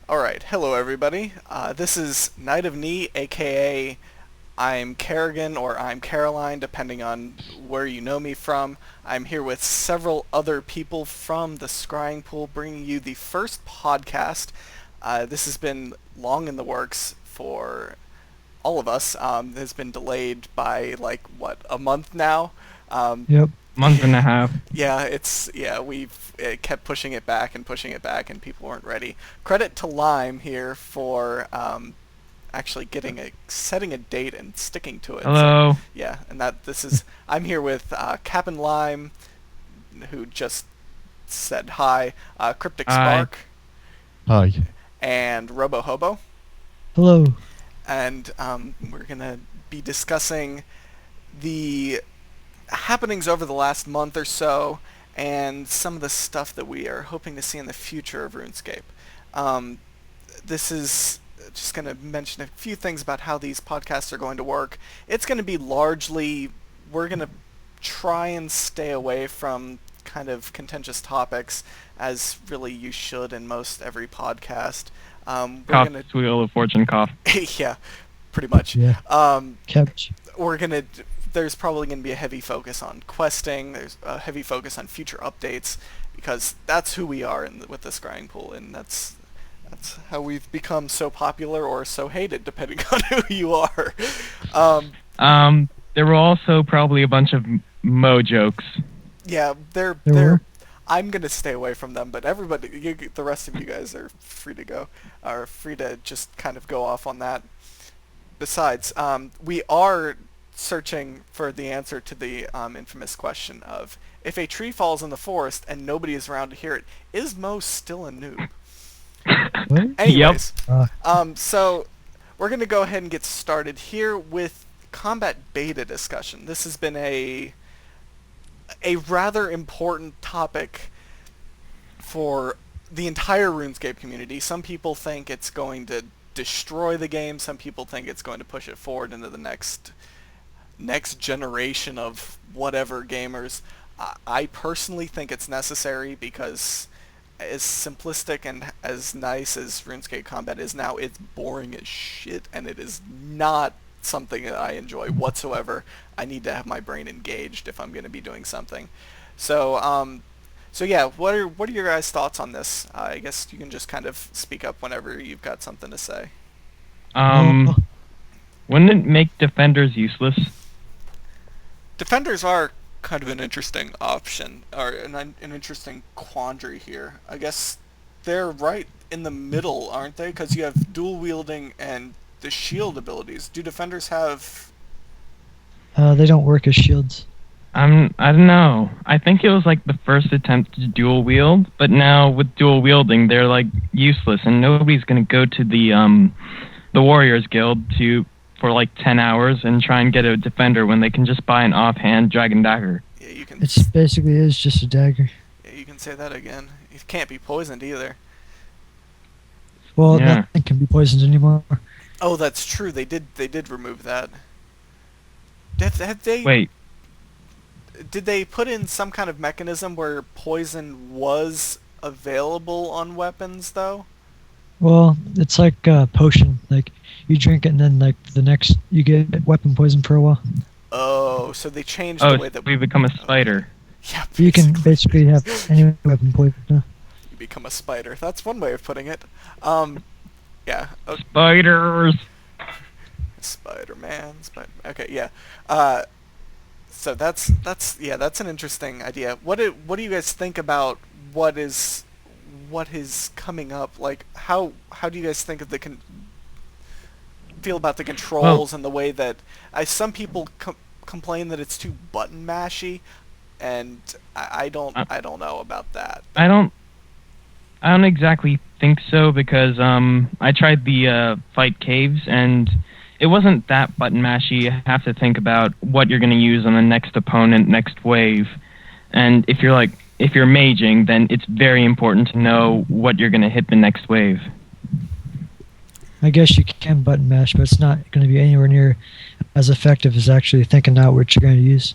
Alright, hello everybody. This is Knight of Knee, aka I'm Kerrigan or I'm Caroline, depending on where you know me from. I'm here with several other people from the Scrying Pool, bringing you the first podcast. This has been long in the works for all of us. It has been delayed by, a month now? Um, Yep. Month and a half. we've kept pushing it back and pushing it back, and people weren't ready. Credit to Lime here for actually setting a date and sticking to it. Hello. So, yeah, and I'm here with Cap'n Lime, who just said hi, Cryptic Hi. Spark, Hi. and Robo Hobo, Hello. and we're gonna be discussing the happenings over the last month or so, and some of the stuff that we are hoping to see in the future of RuneScape. This is just going to mention a few things about how these podcasts are going to work. It's going to be we're going to try and stay away from kind of contentious topics, as really you should in most every podcast. Cough, Wheel of Fortune cough. Yeah, pretty much. Yeah. Um, Cabbage. there's probably going to be a heavy focus on questing. There's a heavy focus on future updates, because that's who we are with the Scrying Pool, and that's how we've become so popular or so hated, depending on who you are. There were also probably a bunch of Mo jokes. Yeah, There were? I'm gonna stay away from them, but everybody, the rest of you guys are free to go, are free to just kind of go off on that. Besides, we are searching for the answer to the infamous question of, if a tree falls in the forest and nobody is around to hear it, is Mo still a noob? What? Anyways, Uh, so we're going to go ahead and get started here with combat beta discussion. This has been a rather important topic for the entire RuneScape community. Some people think it's going to destroy the game. Some people think it's going to push it forward into the next generation of whatever gamers. I personally think it's necessary, because as simplistic and as nice as RuneScape combat is now, it's boring as shit, and it is not something that I enjoy whatsoever. I need to have my brain engaged if I'm going to be doing something. So yeah, what are your guys' thoughts on this? I guess you can just kind of speak up whenever you've got something to say. Wouldn't it make defenders useless? Defenders are kind of an interesting option, or an interesting quandary here. I guess they're right in the middle, aren't they? Because you have dual wielding and the shield abilities. Do defenders have... they don't work as shields. I don't know. I think it was like the first attempt to dual wield, but now with dual wielding, they're like useless, and nobody's gonna go to the Warriors Guild for like 10 hours and try and get a defender when they can just buy an offhand dragon dagger. Yeah, you can. It basically is just a dagger. Yeah, you can say that again. It can't be poisoned either. Well, Yeah. nothing can be poisoned anymore. Oh, that's true. They did remove that. Have they? Wait, Did they put in some kind of mechanism where poison was available on weapons, though? Well, it's like a potion. Like, you drink it and then, like, the next, you get weapon poison for a while. Oh, so they changed the way so that... we become a spider. Yeah, You can basically have any weapon poison now. You become a spider. That's one way of putting it. Yeah. Spiders! Spider-Man. Okay, yeah. So that's an interesting idea. What do you guys think about what is coming up? Like, how do you guys think of feel about the controls and the way that some people complain that it's too button mashy, and I don't know about that. I don't exactly think so, because I tried the fight caves, and it wasn't that button mashy. You have to think about what you're going to use on the next opponent, next wave. And if you're maging, then it's very important to know what you're going to hit the next wave. I guess you can button mash, but it's not going to be anywhere near as effective as actually thinking out what you're going to use.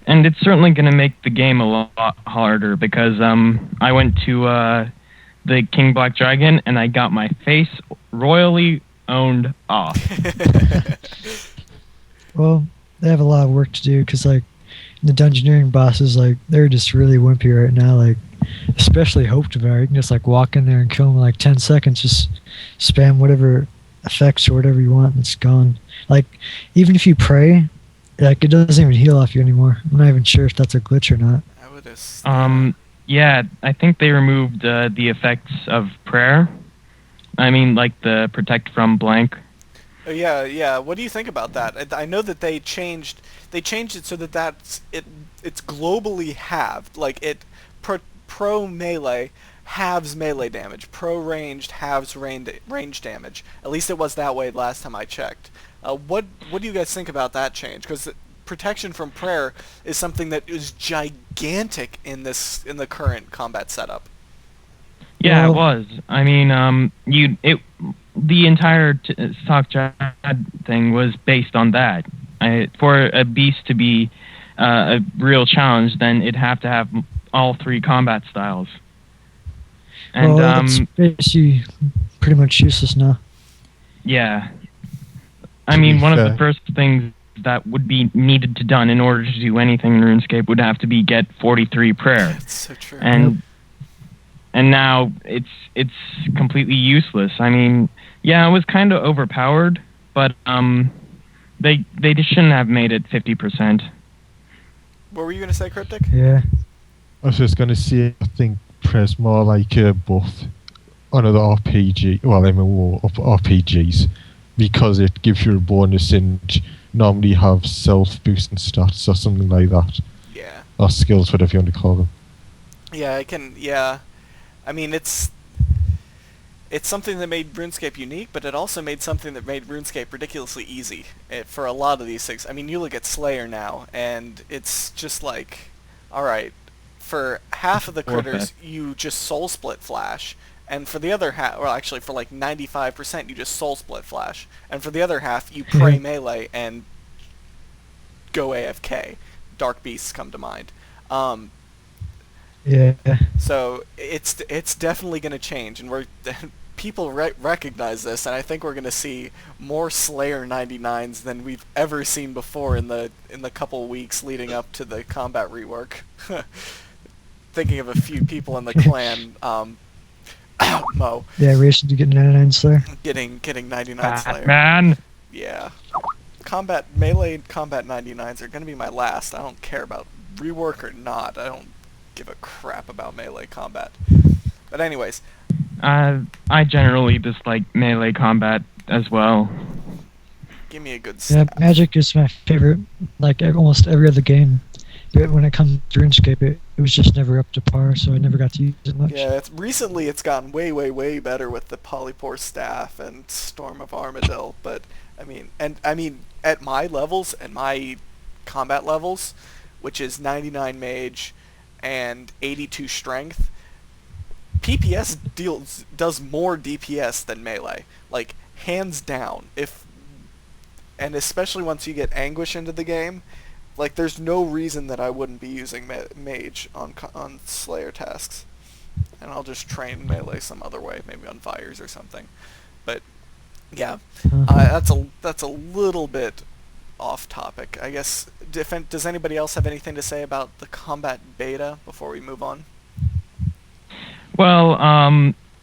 And it's certainly going to make the game a lot harder, because I went to the King Black Dragon, and I got my face royally owned off. Well, they have a lot of work to do because, like, the dungeoneering bosses, like, they're just really wimpy right now. Like, especially Hope Devour. You can just, like, walk in there and kill them in, like, 10 seconds. Just spam whatever effects or whatever you want, and it's gone. Like, even if you pray, like, it doesn't even heal off you anymore. I'm not even sure if that's a glitch or not. I would just, Yeah, I think they removed the effects of prayer. I mean, like the protect from blank. oh, yeah. What do you think about that? I know that they changed it so that it's globally halved. Like pro melee halves melee damage. Pro ranged halves range damage. At least it was that way last time I checked. What do you guys think about that change? Because protection from prayer is something that is gigantic in the current combat setup. Yeah, Well- it was. I mean, the entire Stock Jad thing was based on that. For a beast to be a real challenge, then it'd have to have all three combat styles. And well, it's basically pretty much useless now. yeah, I To mean, be one of fair- the first things that would be needed to done in order to do anything in RuneScape would have to be get 43 prayer. That's so true. And now it's completely useless. I mean, yeah, it was kind of overpowered, but they just shouldn't have made it 50%. What were you gonna say, Cryptic? Yeah. I was just going to say, I think press more like a buff on other RPG, well, MMO RPGs, because it gives you a bonus and normally have self-boosting stats or something like that. Yeah. Or skills, whatever you want to call them. Yeah. I mean, it's something that made RuneScape unique, but it also made something that made RuneScape ridiculously easy for a lot of these things. I mean, you look at Slayer now, and it's just like, alright, for half of the critters, you just soul split flash, and for the other half, well, actually, for like 95%, you just soul split flash, and for the other half, you pray melee and go AFK. Dark Beasts come to mind. Yeah. So it's definitely going to change, and people recognize this, and I think we're going to see more Slayer 99s than we've ever seen before in the couple weeks leading up to the combat rework. Thinking of a few people in the clan, Mo, Yeah, racing to get 99 Slayer. getting 99 Slayer. Man, Yeah. Melee combat 99s are going to be my last. I don't care about rework or not. I don't give a crap about melee combat. But anyways, I generally dislike melee combat as well. give me a good Yeah, staff. Magic is my favorite. Like almost every other game, but when it comes to RuneScape, it was just never up to par, so I never got to use it much. Yeah, recently it's gotten way better with the Polypore staff and Storm of Armadil. But I mean, at my levels, at my combat levels, which is 99 mage and 82 strength, PPS does more DPS than melee, like hands down. And especially once you get Anguish into the game, like there's no reason that I wouldn't be using mage on Slayer tasks, and I'll just train melee some other way, maybe on fires or something. But yeah, that's a little bit off topic, I guess. Does anybody else have anything to say about the combat beta before we move on? Well,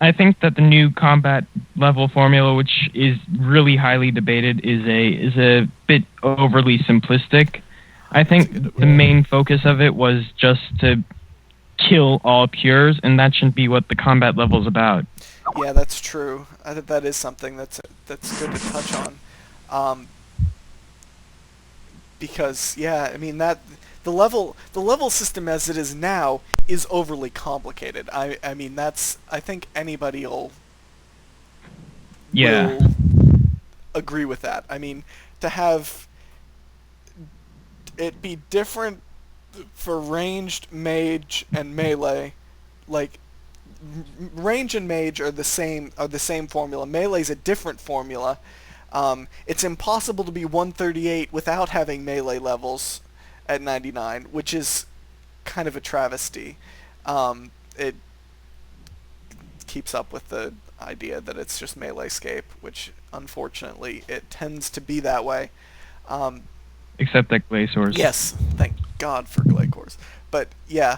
I think that the new combat level formula, which is really highly debated, is a bit overly simplistic. I think the main focus of it was just to kill all pures, and that shouldn't be what the combat level's about. Yeah, that's true. I think that is something that's good to touch on. Because yeah, I mean that the level system as it is now is overly complicated. I mean I think anybody will agree with that. I mean, to have it be different for ranged, mage, and melee, like range and mage are the same formula. Melee's a different formula. It's impossible to be 138 without having melee levels at 99, which is kind of a travesty. keeps up with the idea that it's just Meleescape, which unfortunately it tends to be that way. Except that Glaciers. Yes, thank God for Glycors. But yeah,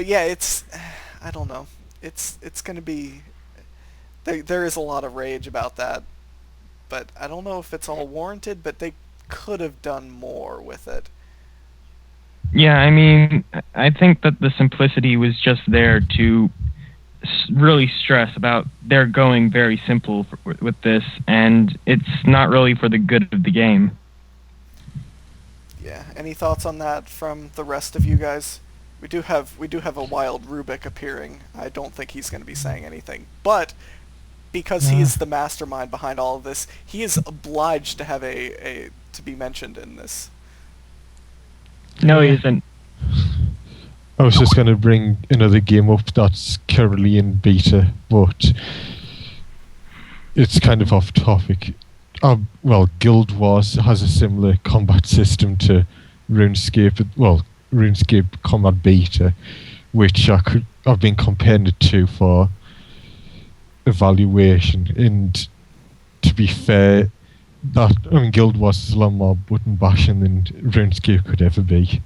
it's, I don't know. It's going to be, there is a lot of rage about that, but I don't know if it's all warranted, but they could have done more with it. Yeah, I mean, I think that the simplicity was just there to really stress about they're going very simple with this, and it's not really for the good of the game. Yeah. Any thoughts on that from the rest of you guys? We do have a wild Rubik appearing. I don't think he's going to be saying anything, but because he is the mastermind behind all of this, he is obliged to have a to be mentioned in this. No, he isn't. I was just going to bring another game up that's currently in beta, but it's kind of off topic. Well, Guild Wars has a similar combat system to RuneScape. Well, RuneScape Combat Beta, which I've been comparing it to for evaluation. And to be fair, Guild Wars is a lot more button bashing than RuneScape could ever be.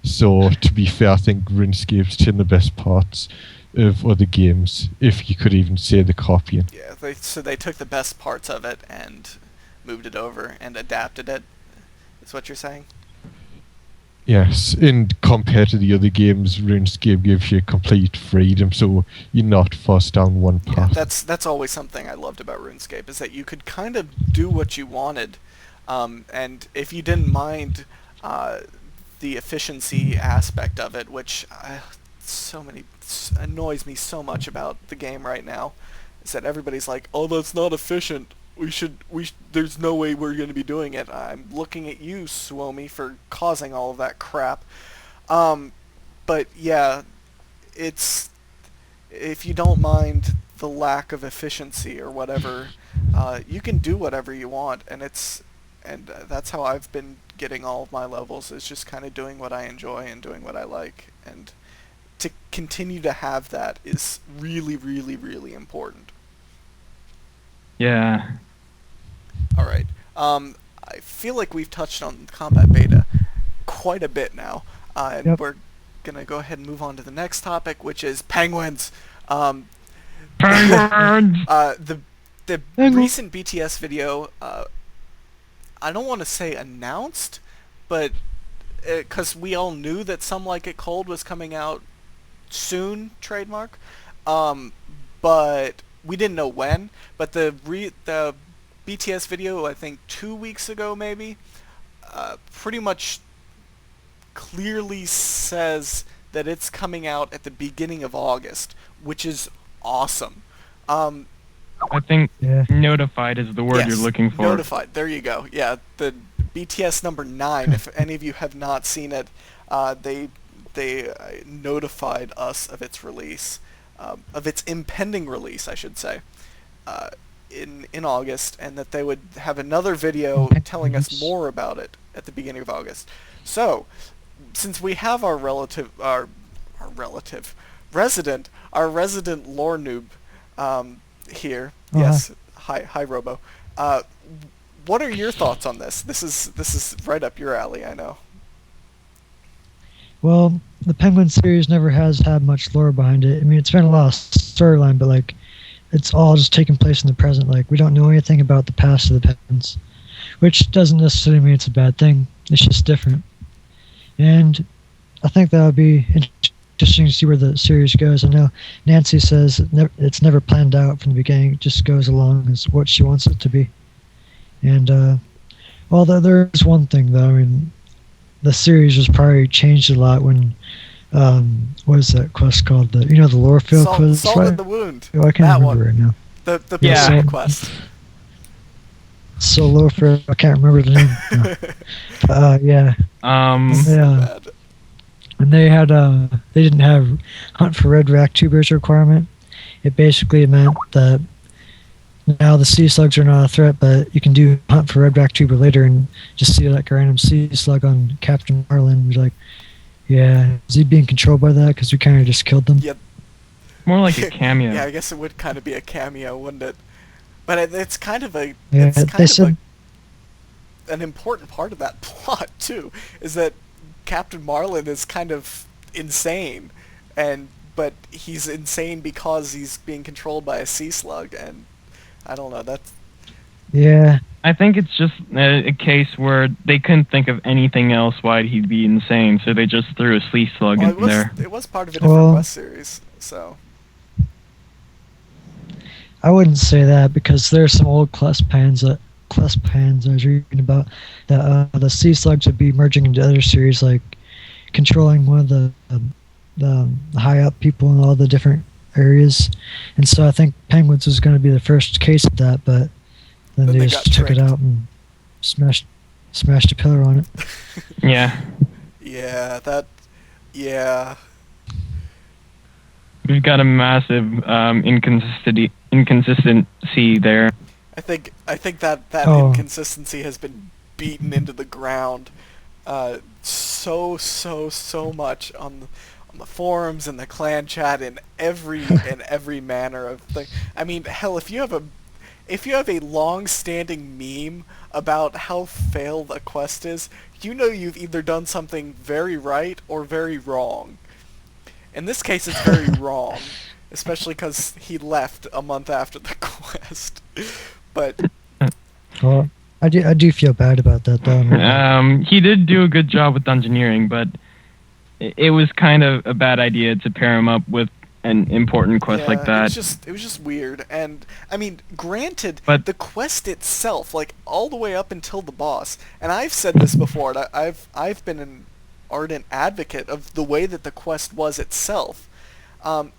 So to be fair, I think RuneScape's in the best parts of other games, if you could even say the copying. Yeah, so they took the best parts of it and moved it over and adapted it, is what you're saying? Yes, and compared to the other games, RuneScape gives you complete freedom, so you're not forced down one path. Yeah, that's always something I loved about RuneScape, is that you could kind of do what you wanted, and if you didn't mind the efficiency aspect of it, which annoys me so much about the game right now, is that everybody's like, oh, that's not efficient. There's no way we're going to be doing it. I'm looking at you, Suomi, for causing all of that crap. But yeah, it's, if you don't mind the lack of efficiency or whatever, you can do whatever you want, and that's how I've been getting all of my levels, is just kind of doing what I enjoy and doing what I like, and to continue to have that is really, really, really important. Yeah. All right. I feel like we've touched on combat beta quite a bit now, and we're gonna go ahead and move on to the next topic, which is penguins. Penguins. The recent BTS video, I don't want to say announced, but because we all knew that Some Like It Cold was coming out soon, trademark, but we didn't know when. But the BTS video, I think 2 weeks ago maybe, pretty much clearly says that it's coming out at the beginning of August, which is awesome. I think notified is the word you're looking for. Notified. There you go. Yeah, the BTS number 9. If any of you have not seen it, they notified us of its release, of its impending release, I should say, in August, and that they would have another video telling us more about it at the beginning of August. So, since we have our resident lore noob here. Yes. Hi Robo. What are your thoughts on this? This is right up your alley, I know. Well, the Penguin series never has had much lore behind it. I mean, it's been a lot of storyline, but like, it's all just taking place in the present. Like, we don't know anything about the past of the Penguins, which doesn't necessarily mean it's a bad thing. It's just different. And I think that would be interesting to see where the series goes. I know Nancy says it's never planned out from the beginning. It just goes along as what she wants it to be. And well, there is one thing though. I mean, the series was probably changed a lot when what is that quest called? The the lore field quest. Salt in the Wound. Oh, I can't remember right now. The personal quest. Solo for I can't remember the name. No. Yeah. Yeah. And they had they didn't have hunt for red racktubers requirement. It basically meant that now the sea slugs are not a threat, but you can do hunt for red racktuber later and just see like a random sea slug on Captain Marlin and be like, yeah, is he being controlled by that? Because we kind of just killed them. Yep. More like a cameo. Yeah, I guess it would kind of be a cameo, wouldn't it? But it's kind of a Yeah, it's they kind of said an important part of that plot too. Is that Captain Marlin is kind of insane, but he's insane because he's being controlled by a sea slug, and I don't know. That's yeah. I think it's just a case where they couldn't think of anything else why he'd be insane, so they just threw a sea slug well, in there. it was part of a different Well, quest series, so I wouldn't say that because there's some old quest pans I was reading about that the sea slugs would be merging into other series, like controlling one of the high up people in all the different areas, and so I think Penguins was going to be the first case of that, but then Then they they just got took it tricked. out and smashed a pillar on it. Yeah. yeah, yeah. We've got a massive inconsistency there. I think that Oh. inconsistency has been beaten into the ground so much on the forums and the clan chat in every manner of thing. I mean, hell, if you have a long-standing meme about how failed a quest is, you know you've either done something very right or very wrong. In this case, it's very wrong, especially because he left a month after the quest. But Well, I do feel bad about that though. He did do a good job with dungeoneering, but it was kind of a bad idea to pair him up with an important quest yeah, like that. it was just weird. And I mean, granted, But- the quest itself, like all the way up until the boss, and I've said this before, and I've been an ardent advocate of the way that the quest was itself.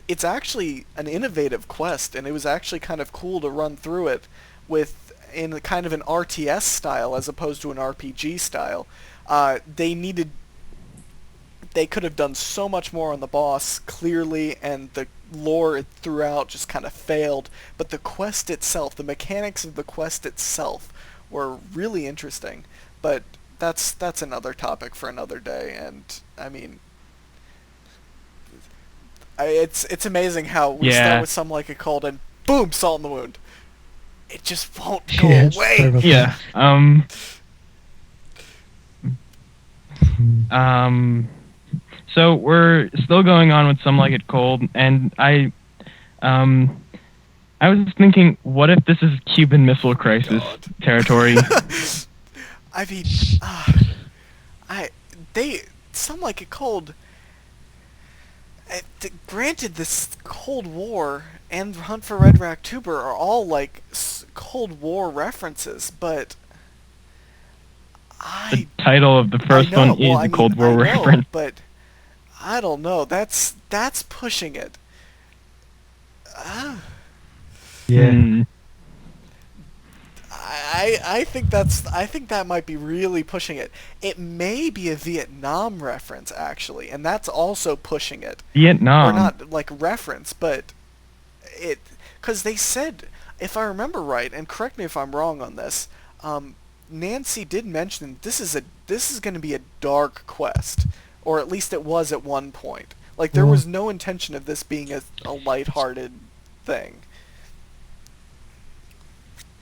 It's actually an innovative quest, and it was actually kind of cool to run through it in kind of an RTS style as opposed to an RPG style. They could have done so much more on the boss, clearly, and the lore throughout just kind of failed. But the quest itself, the mechanics of the quest itself, were really interesting. But that's another topic for another day. And I mean, it's amazing how we start with something like a cold and boom, salt in the wound. It just won't go Yeah, sorry away. about Yeah. that. So we're still going on with Some Like It Cold, and I was thinking, what if this is Cuban Missile Crisis God. territory? I mean, Some Like It Cold. Granted, this Cold War and Hunt for Red Ractuber are all like Cold War references, but The title of the first I know, one is well, I the mean, Cold War I know, reference. but I don't know. That's pushing it. Yeah. Hmm. I think that might be really pushing it. It may be a Vietnam reference actually, and that's also pushing it. Vietnam. Or not like reference, but because they said, if I remember right, and correct me if I'm wrong on this, Nancy did mention this is going to be a dark quest, or at least it was at one point. Like there was no intention of this being a lighthearted thing.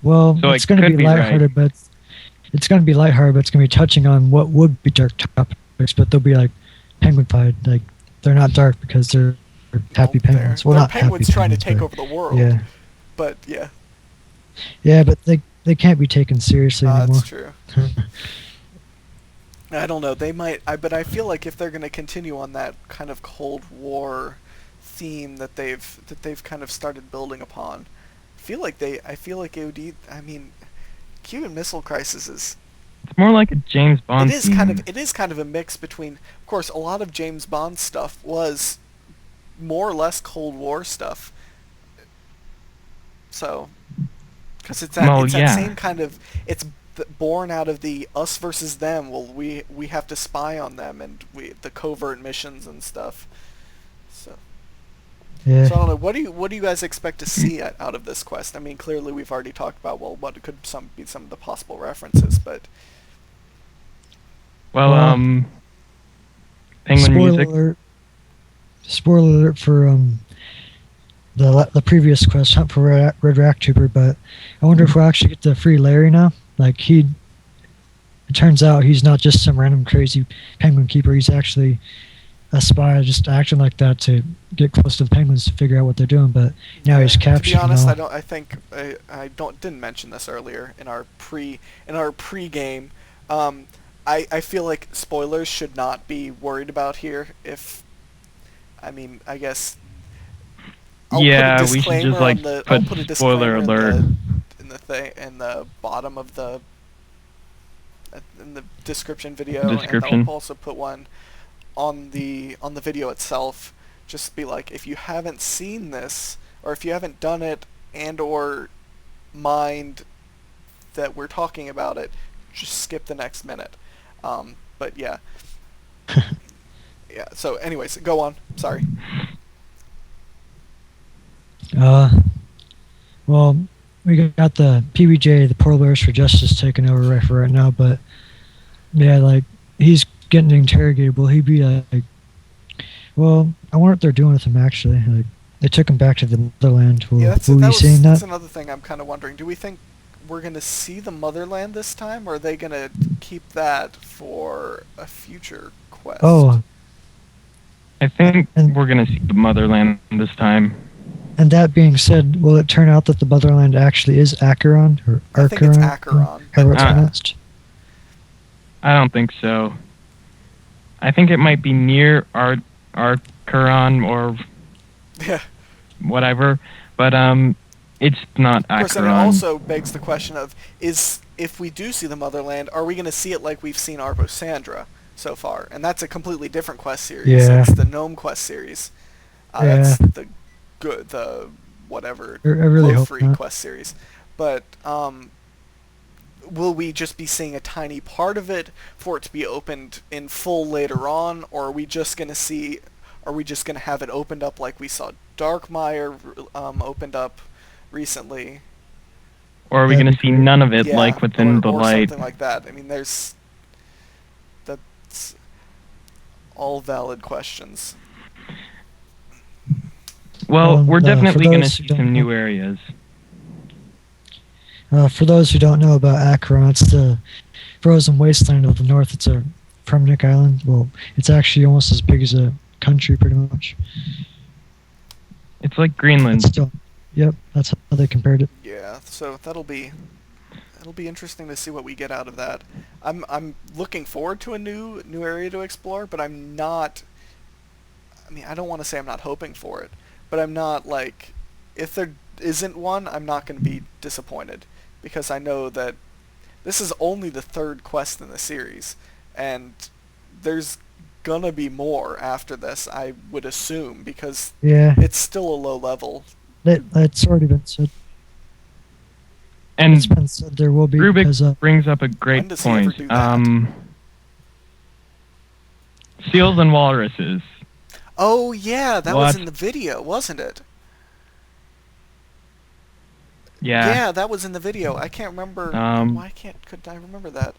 Well, So it's it going to could be be right. lighthearted, but it's going to be lighthearted, but it's going to be touching on what would be dark topics, but they'll be like penguin-fied. Like they're not dark because they're happy penguins. Well, they're not penguins happy trying to penguins, take but- over the world. Yeah, But yeah, yeah, but they can't be taken seriously anymore. that's true. I don't know. They might. But I feel like if they're going to continue on that kind of Cold War theme that they've kind of started building upon, I feel like it would. I mean, Cuban Missile Crisis is. It's more like a James Bond. It is kind of a mix between. Of course, a lot of James Bond stuff was more or less Cold War stuff. So, because it's that same kind of. It's born out of the us versus them. Well, we have to spy on them, and the covert missions and stuff. So. Yeah. So I don't know. What do you guys expect to see out of this quest? I mean, clearly we've already talked about what could be some of the possible references, but Penguin Spoiler music. alert. Spoiler alert for the previous quest, Hunt for Red Rack Trooper, but I wonder if we'll actually get the free Larry now. Like it turns out he's not just some random crazy penguin keeper. He's actually a spy, just acting like that to get close to the penguins to figure out what they're doing. But now he's captured. To be honest, and all. I didn't mention this earlier in our pre-game. I feel like spoilers should not be worried about here. I guess. Yeah, we should just like put spoiler alert in the bottom of the in the description video, and I'll also put one on the video itself. Just be like, if you haven't seen this, or if you haven't done it, and or mind that we're talking about it, just skip the next minute. But yeah. Yeah, so anyways, go on. Sorry. Well, we got the PBJ, the Polar Bears for Justice, taking over right now, but yeah, like, he's getting interrogated. Will he be like, well, I wonder what they're doing with him actually. Like, they took him back to the motherland. Will we see that? That's another thing I'm kind of wondering. Do we think we're going to see the motherland this time, or are they going to keep that for a future quest? Oh. I think we're going to see the motherland this time. And that being said, will it turn out that the motherland actually is Acheron? Or I think it's Acheron. However it's pronounced? I don't think so. I think it might be near Acheron or whatever, but it's not Acheron. Of course, and it also begs the question of, if we do see the motherland, are we going to see it like we've seen Arbosandra so far? And that's a completely different quest series. Yeah. It's the Gnome quest series. That's the whatever free quest series. But will we just be seeing a tiny part of it for it to be opened in full later on, or are we just going to have it opened up like we saw Darkmire opened up recently? Or are we going to see none of it, like within the light? Something like that. I mean, that's all valid questions. Well, we're definitely going to see some new areas. For those who don't know about Acheron, it's the frozen wasteland of the north. It's a permanent island. Well, it's actually almost as big as a country, pretty much. It's like Greenland. Yep, that's how they compared it. Yeah, so it'll be interesting to see what we get out of that. I'm looking forward to a new area to explore, but I'm not. I mean, I don't want to say I'm not hoping for it, but I'm not like, if there isn't one, I'm not going to be disappointed, because I know that this is only the third quest in the series, and there's gonna be more after this, I would assume, because it's still a low level. It's already been said. And it's been said there will be. Rubik brings up a great point. Seals and walruses. Oh yeah, that was in the video, wasn't it? Yeah. Yeah, that was in the video. I can't remember. Why couldn't I remember that?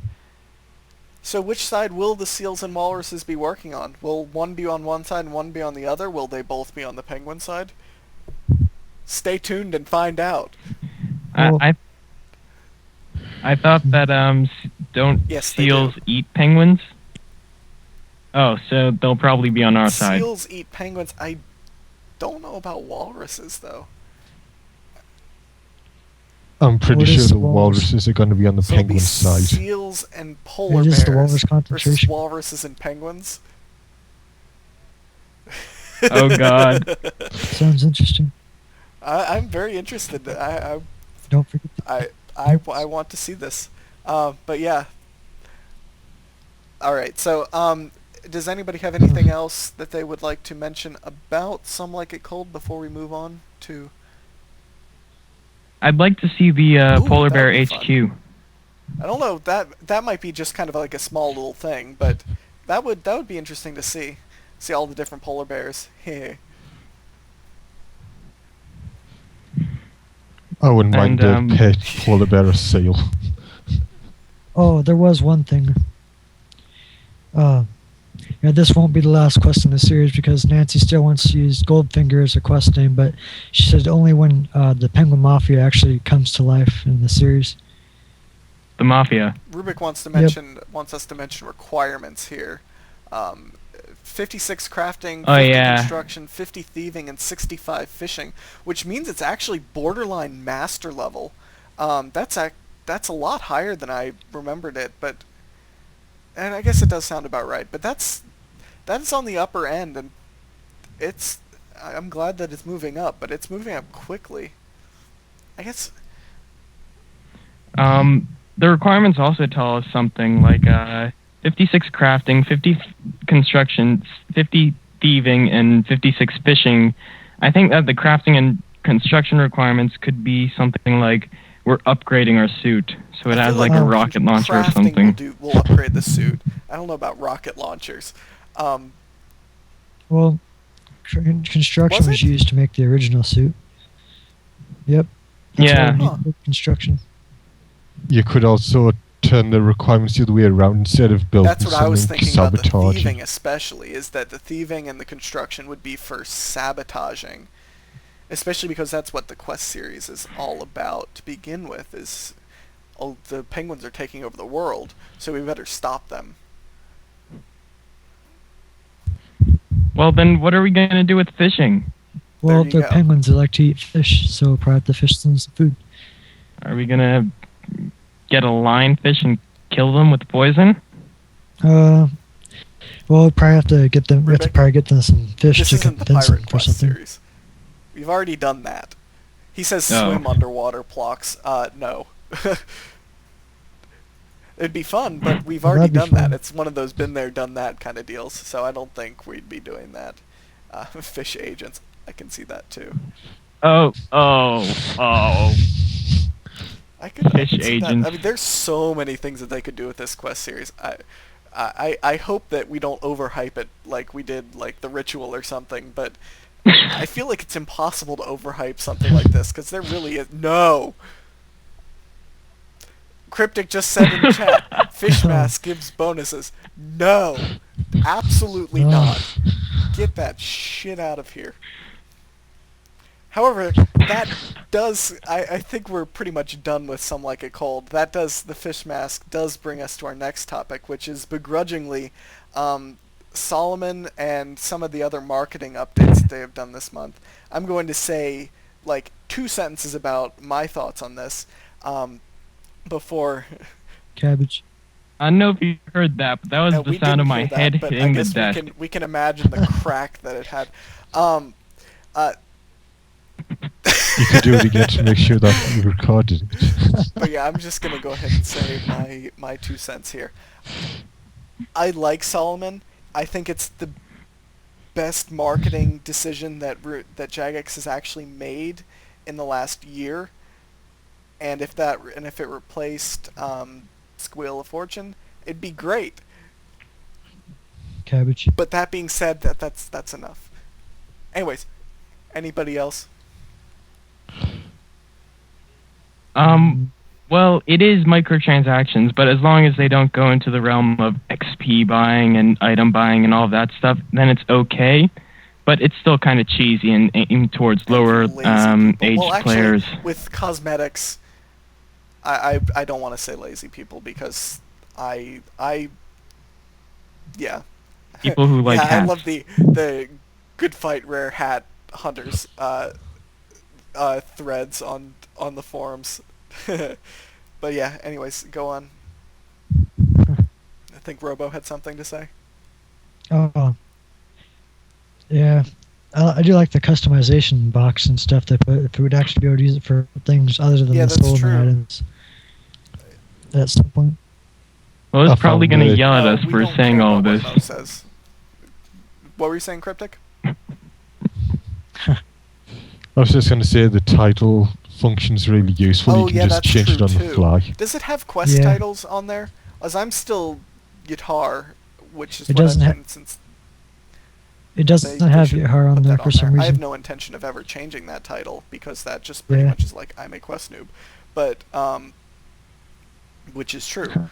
So which side will the seals and walruses be working on? Will one be on one side and one be on the other? Will they both be on the penguin side? Stay tuned and find out. I thought that seals eat penguins? Oh, so they'll probably be on our side. Seals eat penguins. I don't know about walruses though. I'm pretty sure the walruses are going to be on the penguin side. Seals and polar bears versus walruses and penguins. Oh God! Sounds interesting. I'm very interested. Don't forget. I want to see this. But yeah. All right. So does anybody have anything else that they would like to mention about Some Like It Cold before we move on to? I'd like to see the Polar Bear HQ. I don't know, that might be just kind of like a small little thing, but that would be interesting to see all the different polar bears. I wouldn't mind a pet polar bear or seal. Oh, there was one thing. It Yeah, this won't be the last quest in the series because Nancy still wants to use Goldfinger as a quest name, but she said only when the Penguin Mafia actually comes to life in the series. The Mafia. Rubik wants to Yep. mention wants us to mention requirements here. Um, 56 crafting, 50 Oh, yeah. construction, 50 thieving, and 65 fishing, which means it's actually borderline master level. That's a lot higher than I remembered it, and I guess it does sound about right. But that's on the upper end, and I'm glad that it's moving up, but it's moving up quickly. I guess. The requirements also tell us something like 56 crafting, 50 construction, 50 thieving, and 56 fishing. I think that the crafting and construction requirements could be something like we're upgrading our suit, so it I has feel like a rocket launcher or crafting something. will upgrade the suit. I don't know about rocket launchers. Well, construction Was was it? used to make the original suit. Yep. That's Yeah. why we need Huh. construction. You could also turn the requirements the other way around instead of building That's what I was something thinking about the sabotaging. thieving especially, is that the thieving and the construction would be for sabotaging. Especially because that's what the quest series is all about to begin with, is the penguins are taking over the world, so we better stop them. Well, then what are we going to do with fishing? Well, you they're go. penguins that like to eat fish, so we'll probably have to fish them some food. Are we going to get a lionfish and kill them with poison? Well, we'll probably have to get them. We have to Rubik? probably get them some fish This to isn't the convince them Pirate for Quest something. series. We've already done that. He says Oh. swim underwater blocks. No. It'd be fun, but we've Well, already that'd be done that. fun. It's one of those been there, done that kind of deals, so I don't think we'd be doing that. Fish agents, I can see that too. Oh. I Fish could see that. agents. I mean, there's so many things that they could do with this quest series. I hope that we don't overhype it like we did, like the Ritual or something. But I feel like it's impossible to overhype something like this because there really is no. Cryptic just said in the chat, Fish Mask gives bonuses. No, absolutely No. not. Get that shit out of here. However, that does, I think we're pretty much done with Some Like It Cold. The Fish Mask does bring us to our next topic, which is begrudgingly Solomon and some of the other marketing updates that they have done this month. I'm going to say like 2 sentences about my thoughts on this before... Cabbage. I don't know if you heard that, but that was No, the we sound of didn't my hear that, head but I hitting the guess desk. we can imagine the crack that it had. You could do it again to make sure that you recorded it. But yeah, I'm just gonna go ahead and say my 2 cents here. I like Solomon. I think it's the best marketing decision that Jagex has actually made in the last year. And if it replaced Squeal of Fortune, it'd be great. Cabbage. But that being said, that's enough. Anyways, anybody else? Well, it is microtransactions, but as long as they don't go into the realm of XP buying and item buying and all of that stuff, then it's okay. But it's still kind of cheesy and aimed towards lower Lazy people. age Well, actually, players. with cosmetics, I don't want to say lazy people because yeah. People who like yeah, hats. I love the Good Fight Rare Hat Hunters threads on the forums. But yeah, anyways, go on. I think Robo had something to say. Oh. Yeah. I do like the customization box and stuff they put. If we would actually be able to use it for things other than Yeah, the that's stolen true. items. At some point. Well, I it's probably found going to the- yell at No, us we for don't saying care all of about this. what Mo says. What were you saying, Cryptic? I was just going to say the title function's really useful. Oh, You can yeah, just that's change it true, on the too. fly. Does it have quest Yeah. titles on there? As I'm still guitar, which is It what doesn't I've ha- been since It doesn't they have should Yahar on put there that for some I have reason. no intention of ever changing that title because that just pretty Yeah. much is like I'm a quest noob, but which is true.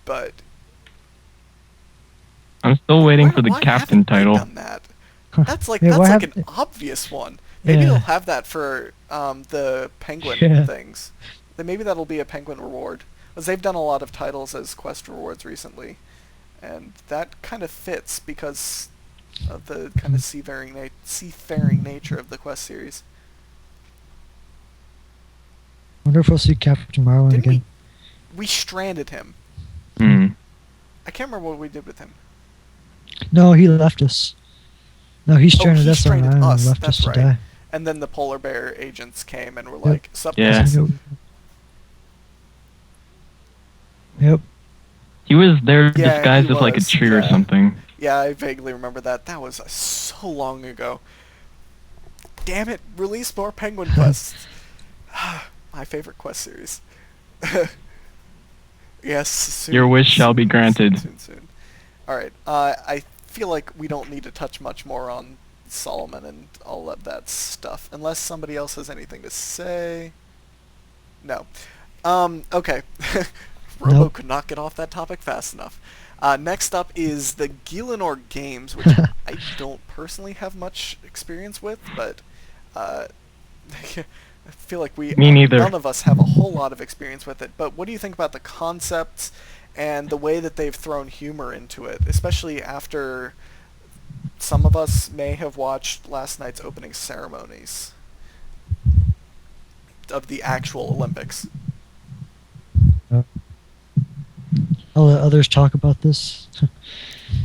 But I'm still waiting for the Why captain haven't they title. done that? That's like Yeah, why an haven't- obvious one. Maybe Yeah. they'll have that for the penguin Yeah. things. Then maybe that'll be a penguin reward, because they've done a lot of titles as quest rewards recently, and that kind of fits because of the kind of seafaring nature of the quest series. Wonder if we'll see Captain Marlin Didn't again. we stranded him? Hmm. I can't remember what we did with him. No, he left us. No, he stranded he us on an stranded island us, and left that's us to right. die. And then the polar bear agents came and were Yep. like, "Sup, Yeah. guys?" Yep. He was there Yeah, disguised he as like a was, tree or yeah. something. Yeah, I vaguely remember that. That was so long ago. Damn it, release more Penguin quests. My favorite quest series. Yes, soon, Your wish shall be soon, granted. Soon. Alright, I feel like we don't need to touch much more on Solomon and all of that stuff, unless somebody else has anything to say. No. Okay. Robo Nope. could not get off that topic fast enough. Next up is the Gielinor games, which I don't personally have much experience with, but I feel like Me neither. none of us have a whole lot of experience with it. But what do you think about the concepts and the way that they've thrown humor into it, especially after some of us may have watched last night's opening ceremonies of the actual Olympics? I'll let others talk about this.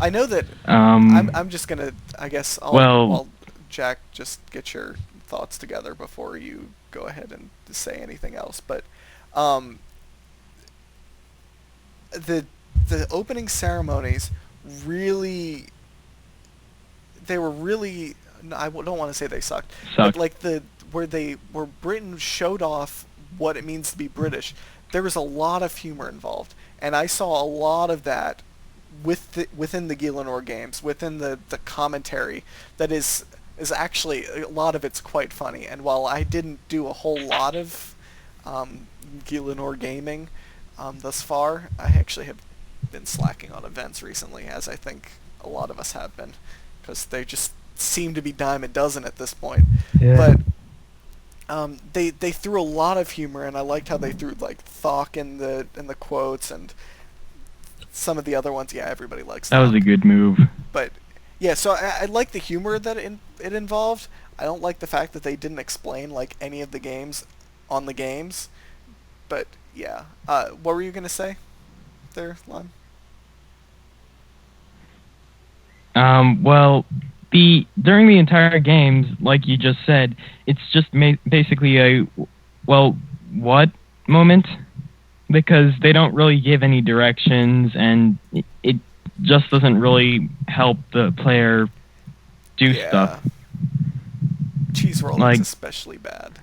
I know that Um. I'm just gonna. I guess Well- I'll Jack, just get your thoughts together before you go ahead and say anything else. But the opening ceremonies really, they were really. I don't want to say they sucked. But Sucked. like where Britain showed off what it means to be British. There was a lot of humor involved, and I saw a lot of that within the Gielinor games, within the commentary. That is actually, a lot of it's quite funny. And while I didn't do a whole lot of Gielinor gaming thus far, I actually have been slacking on events recently, as I think a lot of us have been, because they just seem to be dime a dozen at this point. Yeah. But they threw a lot of humor, and I liked how they threw like Thok in the quotes, and some of the other ones. Yeah, everybody likes That was a Thok. good move. But yeah, so I like the humor that it involved. I don't like the fact that they didn't explain like any of the games on the games. But yeah, what were you gonna say there, Lon? Well, during the entire games, like you just said, it's just basically a, well, what moment? Because they don't really give any directions, and it just doesn't really help the player do stuff. Cheese rolling's Like- especially bad.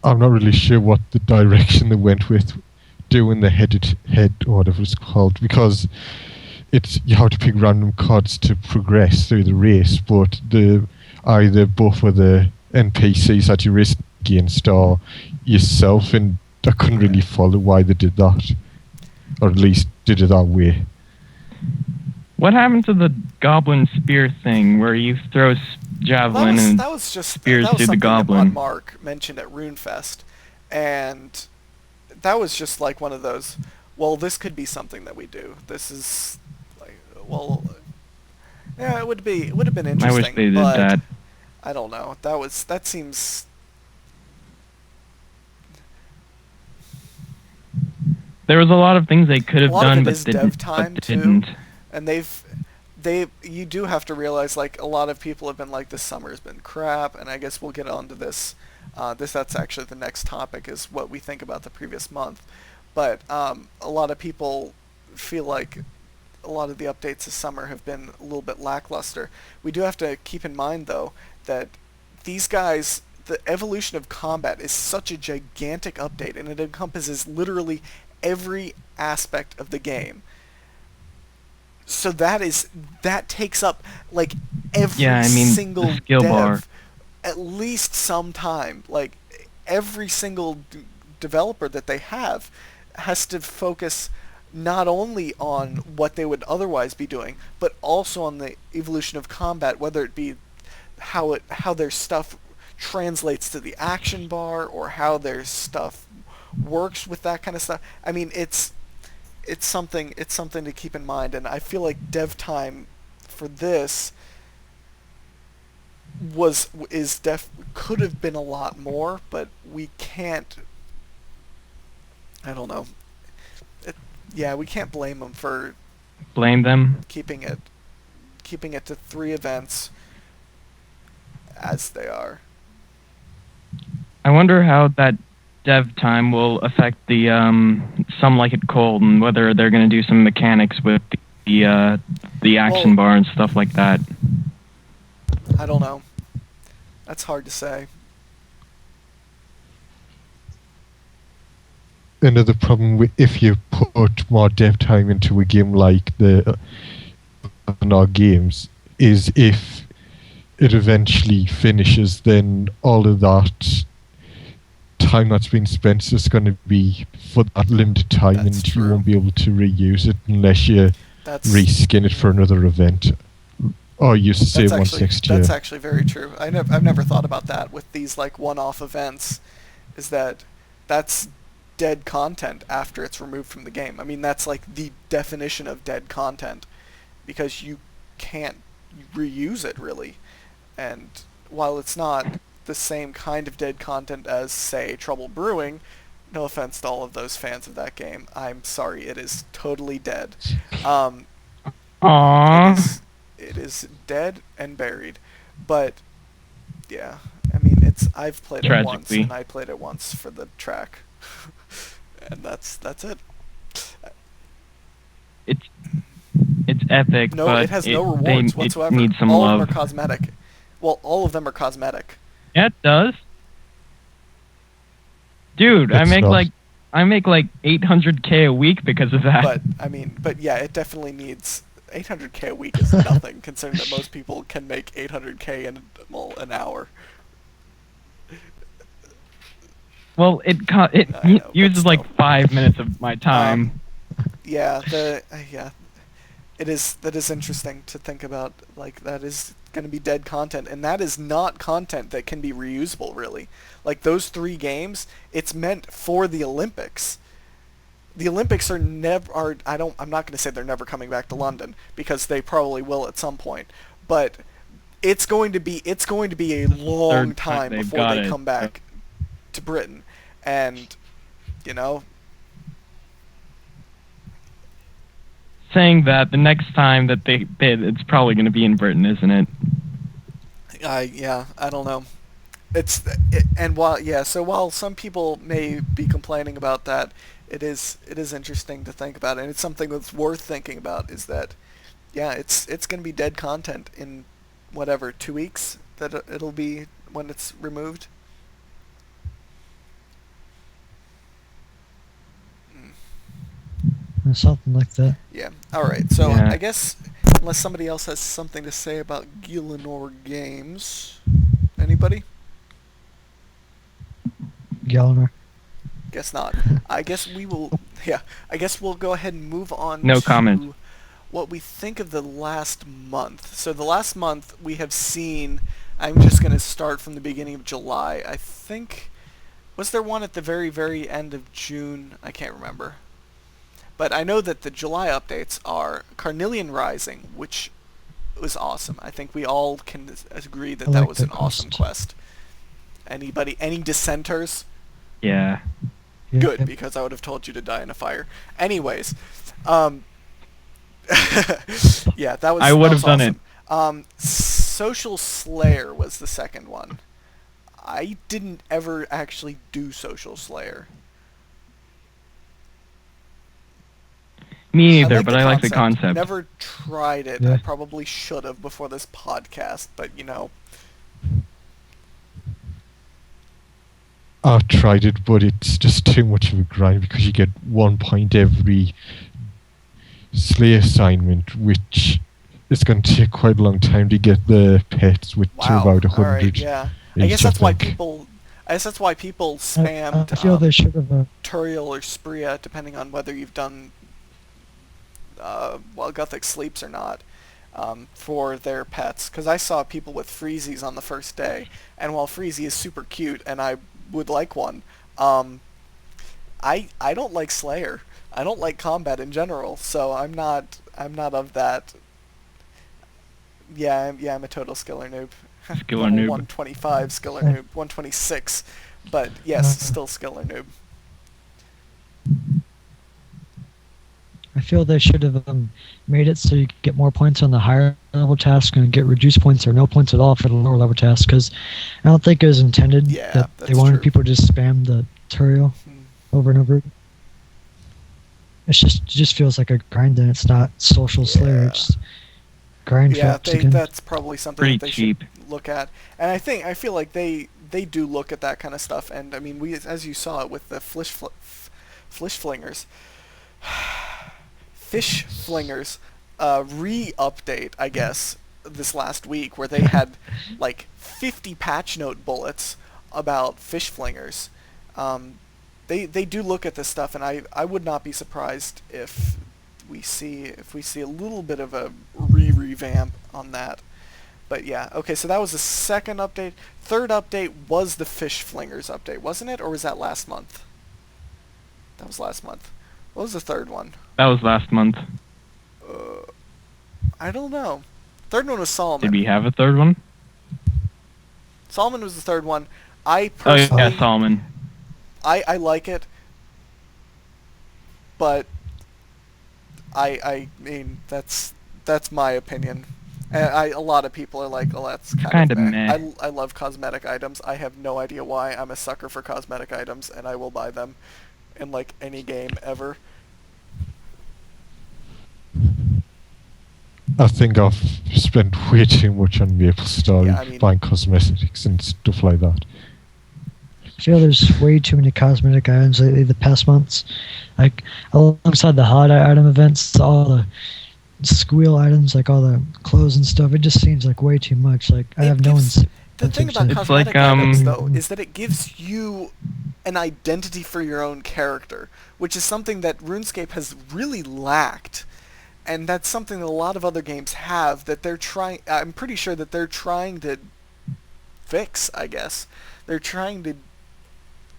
I'm not really sure what the direction they went with doing the head or whatever it's called, because you have to pick random cards to progress through the race, but either both of the NPCs that you're racing against or yourself, and I couldn't really follow why they did that, or at least did it that way. What happened to the goblin spear thing, where you throw javelin and That was just spears that was to the something goblin? that Mark mentioned at Runefest, and that was just like one of those. Well, this could be something that we do. This is like, well, yeah, it would have been interesting. I wish they did but that. I don't know. That seems. There was a lot of things they could have A lot of done, it but is they dev time, too. didn't. And you do have to realize, like, a lot of people have been like, this summer has been crap, and I guess we'll get onto this. That's actually the next topic, is what we think about the previous month. But a lot of people feel like a lot of the updates this summer have been a little bit lackluster. We do have to keep in mind, though, that these guys, the evolution of combat is such a gigantic update, and it encompasses literally every aspect of the game. So that takes up like every single the skill dev bar. at least some time. Like every single developer that they have has to focus not only on what they would otherwise be doing, but also on the evolution of combat, whether it be how their stuff translates to the action bar or how their stuff works with that kind of stuff. I mean, it's something to keep in mind, and I feel like dev time for this could have been a lot more, but we can't. I don't know. Yeah, we can't blame them for Blame them. keeping it to 3 events as they are. I wonder how that dev time will affect the Some Like It Cold, and whether they're going to do some mechanics with the action bar and stuff like that. I don't know. That's hard to say. Another problem with if you put more dev time into a game like the in our games is if it eventually finishes, then all of that time that's been spent is just going to be for that limited time, That's and true. you won't be able to reuse it unless you That's reskin it for another event. Or use the same that's one actually next year. that's actually very true. I've never thought about that with these like one-off events. Is that's dead content after it's removed from the game. I mean, that's like the definition of dead content, because you can't reuse it really. And while it's not the same kind of dead content as, say, Trouble Brewing, no offense to all of those fans of that game, I'm sorry, it is totally dead. Aww. It is dead and buried. But yeah, I mean, I've played it once, Tragically. and I played it once for the track, and that's it. It's epic, No, but it has no rewards whatsoever. It needs some all love. of them are cosmetic. Well, all of them are cosmetic. Yeah, it does. Dude, It's not. I make like 800K a week because of that. But I mean, yeah, it definitely needs 800K a week is nothing considering that most people can make 800K in an hour. Well, it I know, but uses like still. 5 minutes of my time. Yeah, that is interesting to think about. Like, that is going to be dead content, and that is not content that can be reusable, really. Like, those 3 games, it's meant for the Olympics. The Olympics I'm not going to say they're never coming back to London, because they probably will at some point, but it's going to be a long Third time time they've before got they it. come back to Britain. And, you know, Saying that the next time that they bid, it's probably going to be in Britain, isn't it? yeah, I don't know. So while some people may be complaining about that, it is interesting to think about, and it's something that's worth thinking about. Is that, yeah, it's going to be dead content in whatever 2 weeks that it'll be when it's removed. Or something like that. Yeah. All right. So Yeah. I guess unless somebody else has something to say about Gielinor Games, anybody? Gallner. Guess not. I guess we will. Yeah. I guess we'll go ahead and move on. No to comment. What we think of the last month. So the last month we have seen. I'm just going to start from the beginning of July. I think, was there one at the very, very end of June? I can't remember. But I know that the July updates are Carnelian Rising, which was awesome. I think we all can agree that I that like was that an awesome quest. Any dissenters? Yeah. Good, because I would have told you to die in a fire. Anyways, yeah, that was. I would that have was done awesome. Social Slayer was the second one. I didn't ever actually do Social Slayer. Me either, but I like the concept. Never tried it. Yeah. I probably should have before this podcast, but you know. I've tried it, but it's just too much of a grind because you get 1 point every Slay assignment, which is going to take quite a long time to get the pets with to Wow. about 100. All right, yeah. I each, guess that's why think. people. I guess that's why people I spammed feel they should have. Turiel or Spria, depending on whether you've done while Gothic sleeps or not, for their pets. Because I saw people with Freezies on the first day, and while Freezy is super cute and I would like one, I don't like Slayer. I don't like combat in general, so I'm not of that. Yeah, I'm a total skiller noob. Skiller Level noob. 125 skiller noob, 126, but yes, still skiller noob. I feel they should have made it so you could get more points on the higher level task and get reduced points or no points at all for the lower level tasks, because I don't think it was intended Yeah, that they that's wanted true. people to just spam the tutorial Hmm. over and over. It just feels like a grind, and it's not social Slayer. Yeah. It's just grind Yeah, for again. that's probably something Pretty that they cheap. should look at. And I feel like they do look at that kind of stuff. And I mean, as you saw it with the Flish Flingers, Fish Flingers, re-update, I guess, this last week, where they had like 50 patch note bullets about Fish Flingers. They do look at this stuff, and I would not be surprised if we see a little bit of a revamp on that. But yeah, okay, so that was the second update. Third update was the Fish Flingers update, wasn't it? Or was that last month? That was last month. What was the third one? That was last month. I don't know. Third one was Solomon. Did we have a third one? Solomon was the third one. I Oh personally, yeah, Solomon. I like it, but I mean that's my opinion. And a lot of people are like, oh, that's kind of meh. meh. I love cosmetic items. I have no idea why. I'm a sucker for cosmetic items, and I will buy them in like any game ever. I think I've spent way too much on Maple Story Yeah, I mean- buying cosmetics and stuff like that. I feel there's way too many cosmetic items lately the past months. Like, alongside the hot item events, all the squeal items, like all the clothes and stuff, it just seems like way too much. Like, I It have no gives- one's... The thing about It's cosmetic like, items, though, is that it gives you an identity for your own character, which is something that RuneScape has really lacked. And that's something that a lot of other games have, that they're trying... I'm pretty sure that they're trying to fix, I guess. They're trying to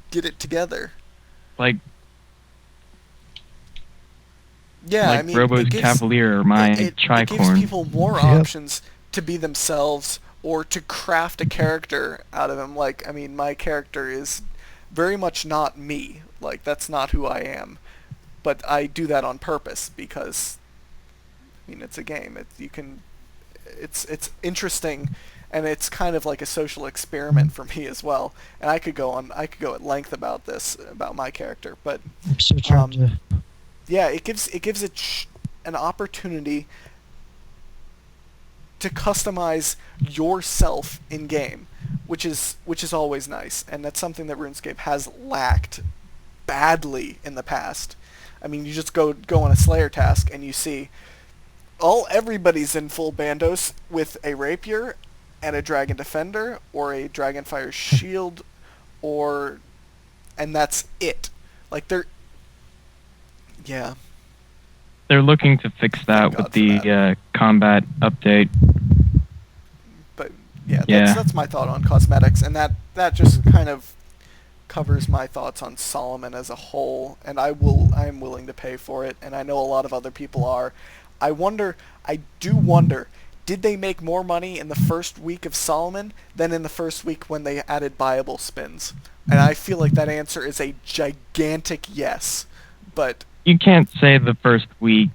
get it together. Like Yeah, like I mean, Robo's it gives, Cavalier or my it gives Tricorn. people more Yep. options to be themselves or to craft a character out of them. Like, I mean, my character is very much not me. Like, that's not who I am. But I do that on purpose because, I mean, it's a game. It's interesting, and it's kind of like a social experiment for me as well. And I could go at length about this, about my character, but I'm still trying to... yeah, it gives an opportunity to customize yourself in game, which is always nice, and that's something that RuneScape has lacked badly in the past. I mean, you just go on a Slayer task and you see everybody's in full bandos with a rapier and a dragon defender or a dragonfire shield, and that's it. Like yeah. They're looking to fix that Thank with God for the combat update. But yeah, Yeah. that's my thought on cosmetics, and that just kind of covers my thoughts on Solomon as a whole. And I am willing to pay for it, and I know a lot of other people are. I do wonder, did they make more money in the first week of Solomon than in the first week when they added buyable spins? And I feel like that answer is a gigantic yes. But You can't say the first week.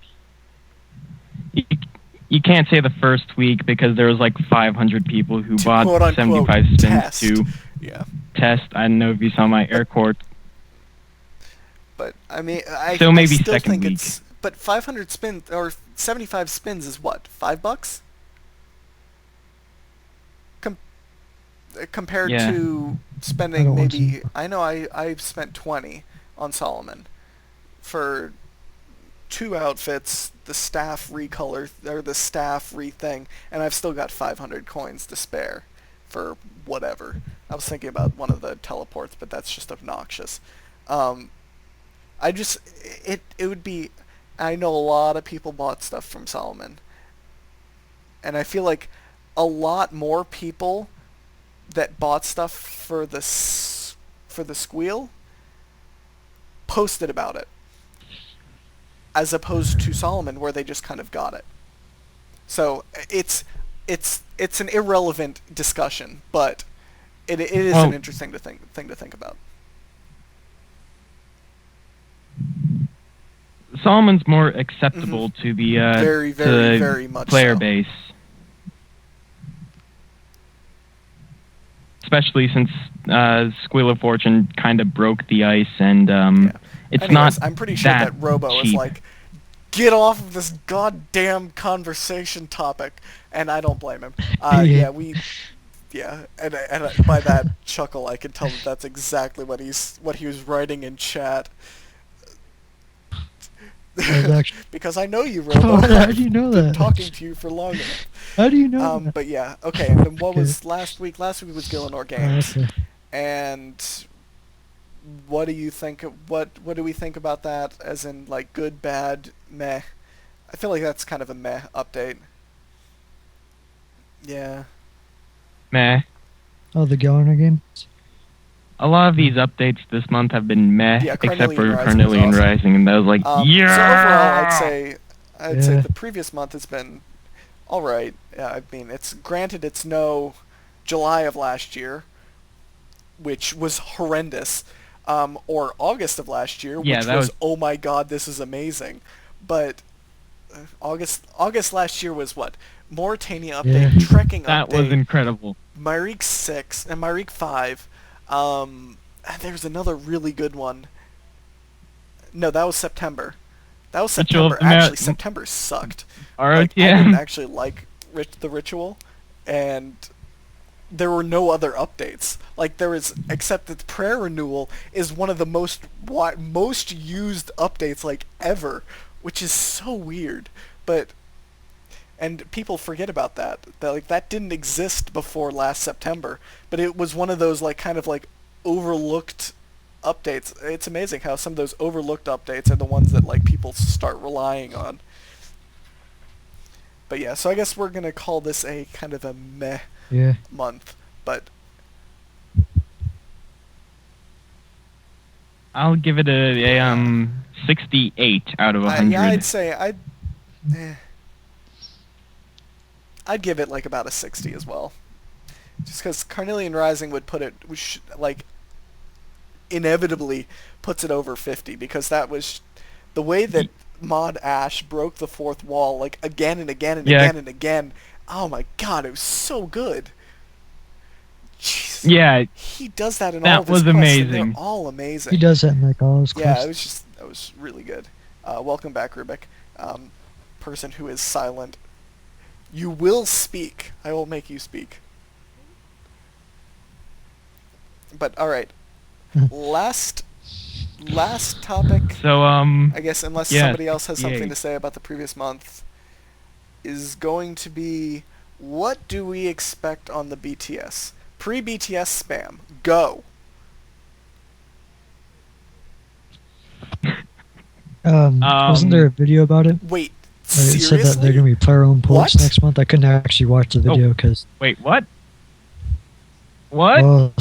You can't say the first week because there was like 500 people who to bought quote-unquote 75 spins test. to Yeah. test. I don't know if you saw my air quote. But I mean, So I maybe still second think week. it's. But 500 spins or 75 spins is what? $5? Compared Yeah. to I spending don't want maybe. I know I've spent 20 on Solomon for 2 outfits, the staff recolor or the staff rething, and I've still got 500 coins to spare for whatever. I was thinking about one of the teleports, but that's just obnoxious. I just it would be I know a lot of people bought stuff from Solomon, and I feel like a lot more people that bought stuff for for the squeal posted about it, as opposed to Solomon, where they just kind of got it. So it's an irrelevant discussion, but it is Well, an interesting thing to think about. Solomon's more acceptable to the Very, to very, the very much player so. base, especially since Squeal of Fortune kind of broke the ice, and it's Anyways, not. I'm pretty sure that Robo is cheap. like, get off of this goddamn conversation topic, and I don't blame him. Yeah. And by that chuckle, I can tell that that's exactly what he was writing in chat. Actually, Because I know you, Robo. how do you know I've been that? talking to you for long enough. How do you know that? But yeah, okay. And then what Okay. was last week? Last week was Gillinor Games. Okay. And what do you think? What do we think about that? As in, like, good, bad, meh? I feel like that's kind of a meh update. Yeah. Meh. Oh, the Gallagher game? A lot of these updates this month have been meh, Yeah, except Carnelian for Rising was Carnelian awesome. Rising, and that was like, yeah. So overall, I'd say Yeah. the previous month has been all right. Yeah, I mean, it's no July of last year, which was horrendous, or August of last year, Yeah, which that was was- oh my god, this is amazing. But August last year was what? Mauritania update, Yeah. trekking that update, was incredible. Myrique 6 and Myrique 5. And there's another really good one. No, that was September. That was Ritual of September. the Mar- Actually, September sucked. ROTM. Like, I didn't actually like the ritual, and there were no other updates. Like, there was, except that the prayer renewal is one of the most used updates, like, ever, which is so weird. But, and people forget about that. That didn't exist before last September, but it was one of those, like, kind of, like, overlooked updates. It's amazing how some of those overlooked updates are the ones that, like, people start relying on. But yeah, so I guess we're gonna call this a kind of a meh Yeah. month. But I'll give it a 68 out of 100. yeah, I'd say I'd give it like about a 60 as well. Just because Carnelian Rising would put it, like, inevitably puts it over 50, because that was the way that Mod Ash broke the fourth wall, like, again and again and Yeah. again and again. Oh my god, it was so good. Jeez. Yeah, He does that in That all of his was quests, and amazing. they're all amazing. He does that in like all his Yeah, quests. that was really good. Welcome back, Rubik. Person who is silent. You will speak. I will make you speak. But alright. last topic, so I guess, unless yeah, somebody else has something 68. to say about the previous month, is going to be, what do we expect on the BTS? Pre-BTS spam. Go. Wasn't there a video about it? Wait, It said seriously? that they're gonna be player-owned pools What? next month. I couldn't actually watch the video because. Wait, what? What? Oh,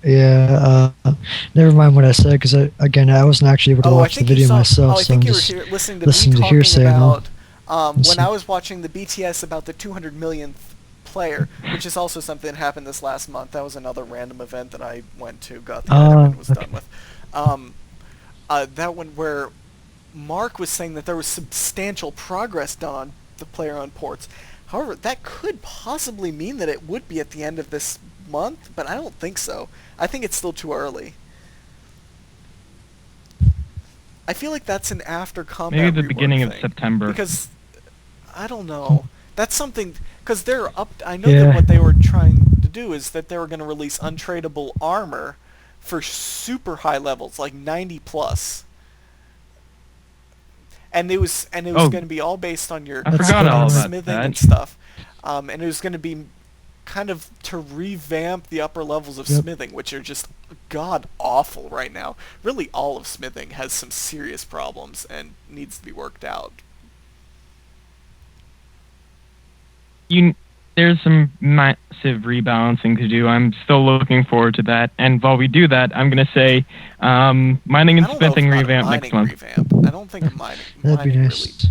yeah. Never mind what I said because again, I wasn't actually able to I watch the think you video saw, myself, I so I'm think you were just listening to listening me to talking hearsay and all. about when So- I was watching the BTS about the 200 millionth player, which is also something that happened this last month. That was another random event that I went to, got the item, and was okay. done with. That one where Mark was saying that there was substantial progress done on the player-owned ports. However, that could possibly mean that it would be at the end of this month, but I don't think so. I think it's still too early. I feel like that's an after combat Maybe the rework beginning of thing, September. because I don't know. That's something, because they're up. I know Yeah. that what they were trying to do is that they were going to release untradeable armor for super high levels, like 90 plus. And it was Oh. going to be all based on your I That's forgot the all one. about smithing that. and stuff. And it was going to be kind of to revamp the upper levels of Yep. smithing, which are just god awful right now. Really, all of smithing has some serious problems and needs to be worked out. There's some massive rebalancing to do. I'm still looking forward to that. And while we do that, I'm going to say mining and I don't know if smithing about a revamp mining next month. revamp. I don't think a mining That'd be mining nice.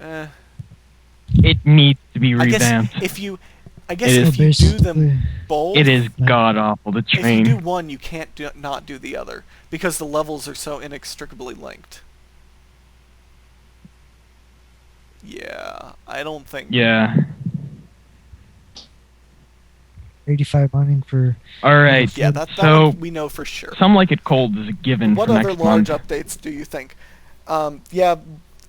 really. It needs to be I guess revamped. if you, I guess It if is- you do them both, It is god awful. The if you train. do one, you can't not do the other because the levels are so inextricably linked. Yeah, I don't think. Yeah. 85 mining for. All right. Yeah, that So one we know for sure. some like it cold is a given What for other next large month. updates do you think? Yeah,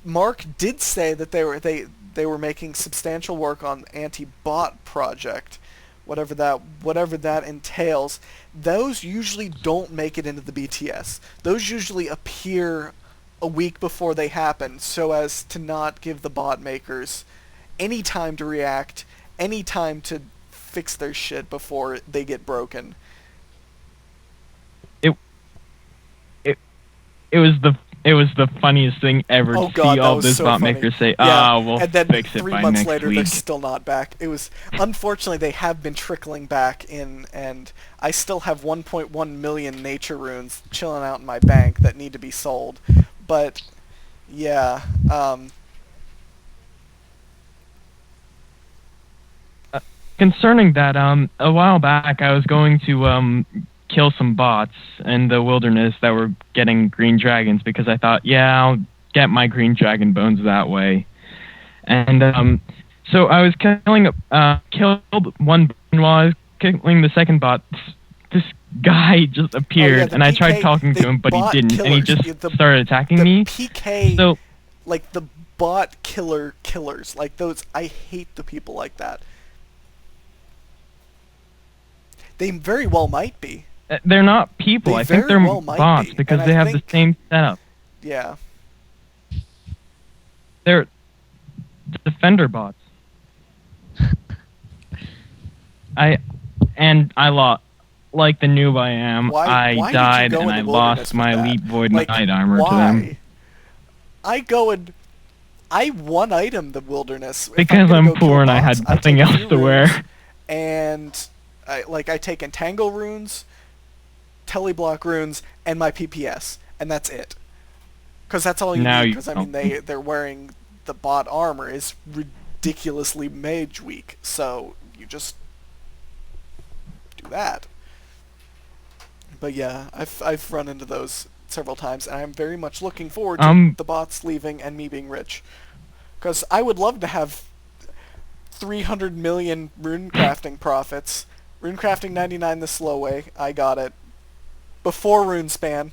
Mark did say that they were making substantial work on anti-bot project, whatever that entails. Those usually don't make it into the BTS. Those usually appear a week before they happen, so as to not give the bot makers any time to react, any time to fix their shit before they get broken. It was the funniest thing ever Oh to God, see that all was this so bot funny. makers say, Yeah, we'll and then fix it 3 by months next later, week. they're still not back. It was unfortunately they have been trickling back in, and I still have 1.1 million nature runes chilling out in my bank that need to be sold. But yeah, Concerning that, a while back I was going to kill some bots in the wilderness that were getting green dragons because I thought, yeah, I'll get my green dragon bones that way. And so I was killed one, and while I was killing the second bot, this guy just appeared, the and I tried PK talking to the him, but he bot didn't, and he killers, just the- started attacking the me. PK, So like the bot killers, like those, I hate the people like that. They very well might be. they're not people. They I think very they're well might bots be, because and they I have think- the same setup. Yeah. They're defender bots. I lost. Like the noob I am, Why did you I died go and in I the wilderness lost with my that? elite void Like, knight armor to why? them. I one item the wilderness if Because gonna I'm go kill poor and I bots. had I nothing take a else few to wear. runes, and I take entangle runes, teleblock runes, and my PPS, and that's it. Because that's all you Now need. you Because I mean, they're wearing the bot armor is ridiculously mage weak, so you just do that. But yeah, I've run into those several times, and I'm very much looking forward to the bots leaving and me being rich. Because I would love to have 300 million rune crafting profits. Rune crafting 99 the slow way. I got it. Before RuneSpan.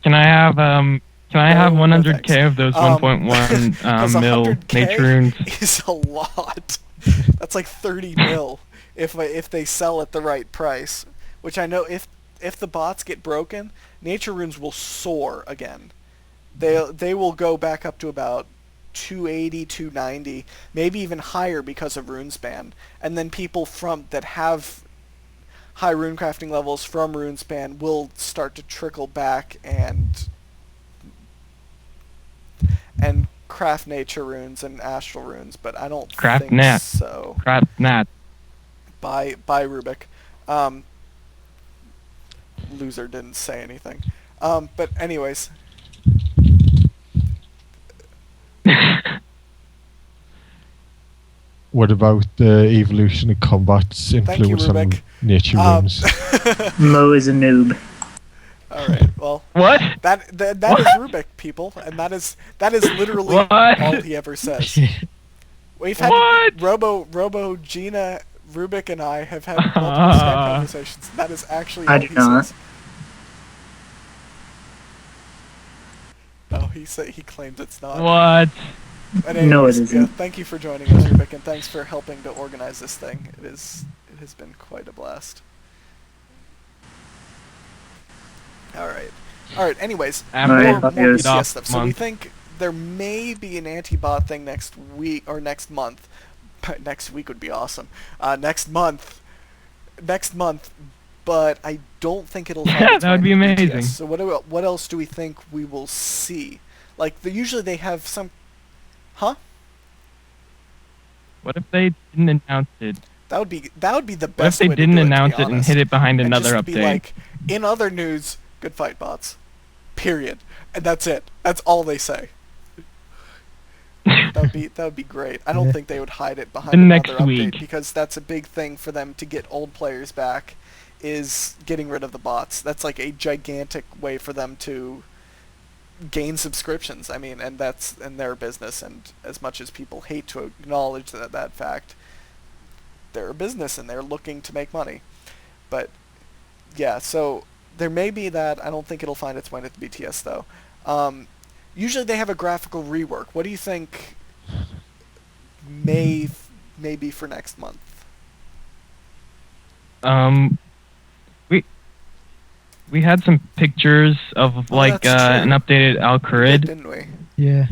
Can I have No, 100k thanks. of those 1.1 'Cause mil 100K nature runes? is a lot. That's like 30 mil if they sell at the right price. Which I know if the bots get broken, nature runes will soar again. They will go back up to about 280, 290, maybe even higher because of RuneSpan. And then people that have high rune crafting levels from RuneSpan will start to trickle back and craft nature runes and astral runes, but I don't Craft think nat. so. Crap, Nat. By Rubik. Loser didn't say anything. But anyways, What about the evolution of combat's you, influence on Rubik. nature runes? Mo is a noob. all right. Well, What? that is Rubik, people, and that is literally What? all he ever says. We've had What? Robo, Gina, Rubik, and I have had multiple Skype conversations. That is actually all I he do not. says. Oh, he claims it's not. What? But No, it anyways, isn't. yeah, thank you for joining us, Rubik, and thanks for helping to organize this thing. It has been quite a blast. All right. Anyways, After more Alright, BTS yes. stuff. So we Month. think there may be an anti-bot thing next week or next month. Next week would be awesome. Next month, but I don't think it'll find its That way would be into BTS. amazing. So what else do we think we will see? Like usually they have some, huh? What if they didn't announce it? That would be the What if best they way to didn't do it, to be announce it and honest. hid it behind And another just be update? like, in other news, good fight bots. Period. And that's it. That's all they say. That would be great. I don't Yeah. think they would hide it behind The another next update week. because that's a big thing for them to get old players back is getting rid of the bots. That's like a gigantic way for them to gain subscriptions. I mean, and that's in their business, and as much as people hate to acknowledge that fact, they're a business and they're looking to make money. But yeah, so there may be that. I don't think it'll find its way into BTS though. Usually they have a graphical rework. What do you think may be for next month? We had some pictures of like that's true. an updated We did, Alcarid. didn't we? Yeah.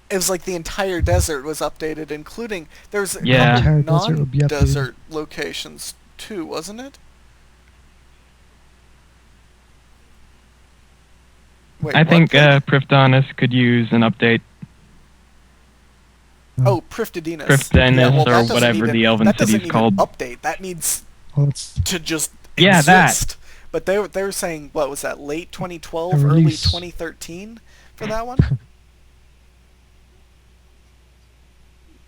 It was like the entire desert was updated, including there's a Yeah. couple Entire desert would be updated. non-desert locations too, wasn't it? Wait, I what? think Prifdonis could use an update. Oh, Prifdinus. Prifdinus Yeah, well, that or doesn't whatever even- the elven that doesn't city's even called. Update. That needs Well, it's to just Yeah, that. exist. But they were saying, what was that, late 2012, A early release. 2013 for that one?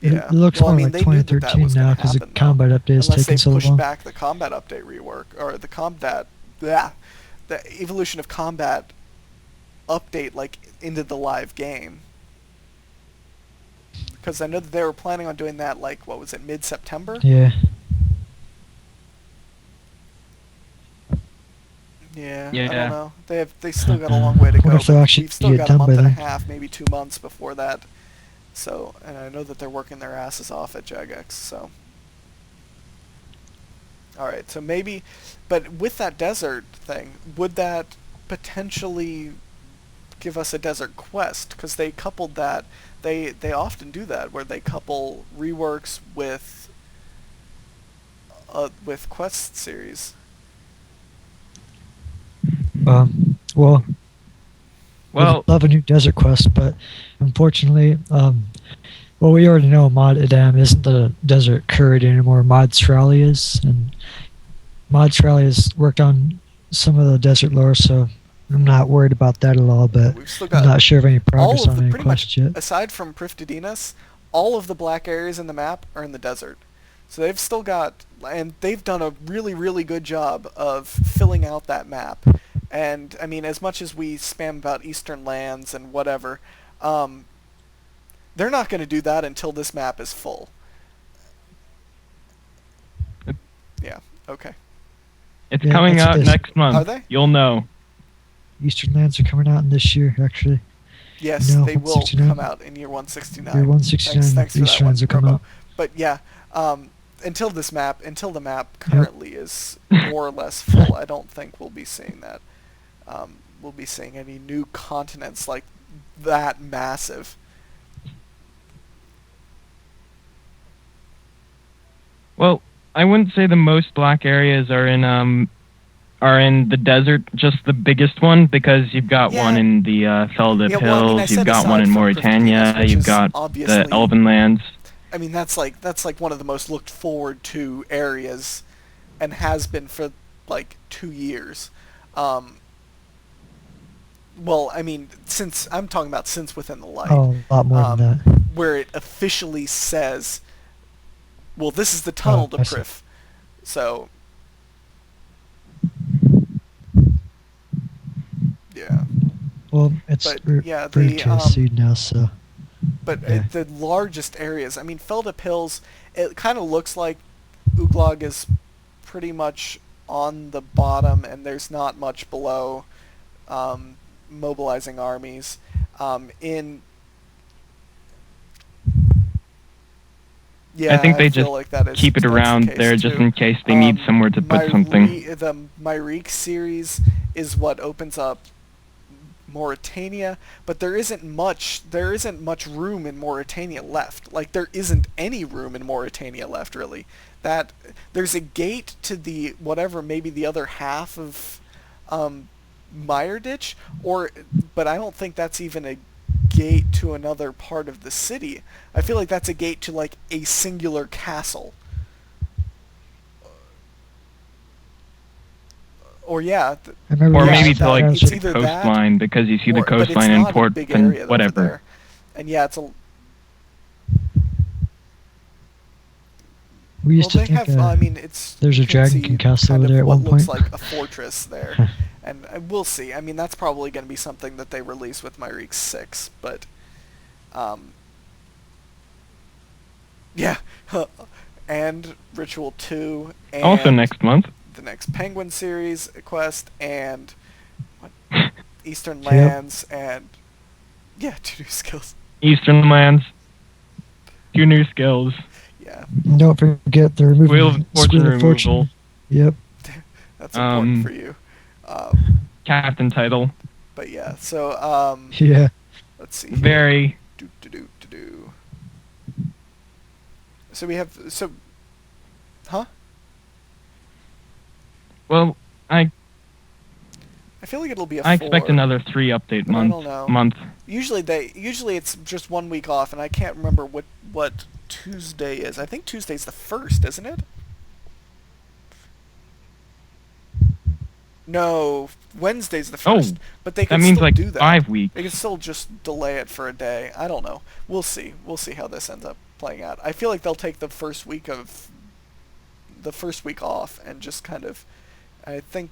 it looks Well, I more mean, like they knew that 2013 was now gonna because the happen, though. combat update is Unless they taking so pushed long. back the combat update rework, or the evolution of combat update, like, into the live game. Because I know that they were planning on doing that, like, what was it, mid-September? Yeah. Yeah, I Yeah. don't know. They still got a long way to Wonder go. if they'll but actually we've still get got a done month by and a then. half, maybe 2 months before that. So, and I know that they're working their asses off at Jagex. So, all right. So maybe, but with that desert thing, would that potentially give us a desert quest? Because they coupled that. They often do that where they couple reworks with quest series. Well, Well, we'd love a new desert quest, but unfortunately, well, we already know Mod Adam isn't the desert current anymore. Mod Strali is, and Mod Strali has worked on some of the desert lore, so I'm not worried about that at all. But We've still I'm got not sure of any all progress of on the any pretty much quest yet. aside from Prifdinus, all of the black areas in the map are in the desert. So they've still got, and they've done a really, really good job of filling out that map. And I mean, as much as we spam about Eastern lands and whatever, they're not going to do that until this map is full. Yeah. Okay. it's Yeah, coming that's out this. next month. Are they? You'll know. Eastern lands are coming out in this year, actually. Yes, No, they will 169. come out in year 169. Year 169, Thanks for that Eastern one, lands will come Robo. out. But yeah, until the map currently is more or less full, I don't think we'll be seeing that. We'll be seeing any new continents like that massive. Well, I wouldn't say the most black areas are in the desert, just the biggest one, because you've got Yeah. one in the Felda Yeah, Hills, well, I mean, I you've said got aside one in from Mauritania, Prifdinus, which you've is got obviously, the Elven lands. I mean, that's like one of the most looked forward to areas, and has been for like 2 years. Well, I mean, I'm talking about since Within the Light. Oh, a lot more than that. Where it officially says, well, this is the tunnel to I see. Prif. So, yeah. Well, it's But, yeah, ready the, to seed now, so But Yeah. the largest areas, I mean, Felda Hills, it kind of looks like Uglog is pretty much on the bottom, and there's not much below mobilizing armies. Yeah, I think they feel just like that is, Keep it that's the around case there just too. in case they need somewhere to put something. The Myrique series is what opens up Mauritania, but there isn't much room in Mauritania left. Like, there isn't any room in Mauritania left, really. That there's a gate to the whatever, maybe the other half of Meyerditch, but I don't think that's even a gate to another part of the city. I feel like that's a gate to like a singular castle. Or yeah, I remember Or that- maybe that- to like it's the either that, coastline, because you see the but it's coastline in not a Port big and area over whatever. there. And yeah, it's a we used well, to they think have. I mean, it's there's a you can Dragon see King castle kind over of there at what one looks point. like a fortress there, and we'll see. I mean, that's probably going to be something that they release with Myrique 6, but yeah, and Ritual 2, and Also next month. the next Penguin series quest, and what, Eastern Lands, and yeah, 2 new skills. Eastern Lands. 2 new skills. Yeah, And don't forget the removing Wheel of Fortune Wheel of Fortune. removal. Yep. that's important for you. Captain title. But yeah, so Yeah. let's see. Here. Very. Do. So we have huh? Well, I I feel like it'll be a I 4. expect another 3 update but I month. don't know. Month. Usually it's just 1 week off, and I can't remember what Tuesday is. I think Tuesday's the 1st, isn't it? No, Wednesday's the 1st. But they That can means still like do that. 5 weeks. They can still just delay it for a day. I don't know. We'll see. We'll see how this ends up playing out. I feel like they'll take the first week off and just kind of. I think.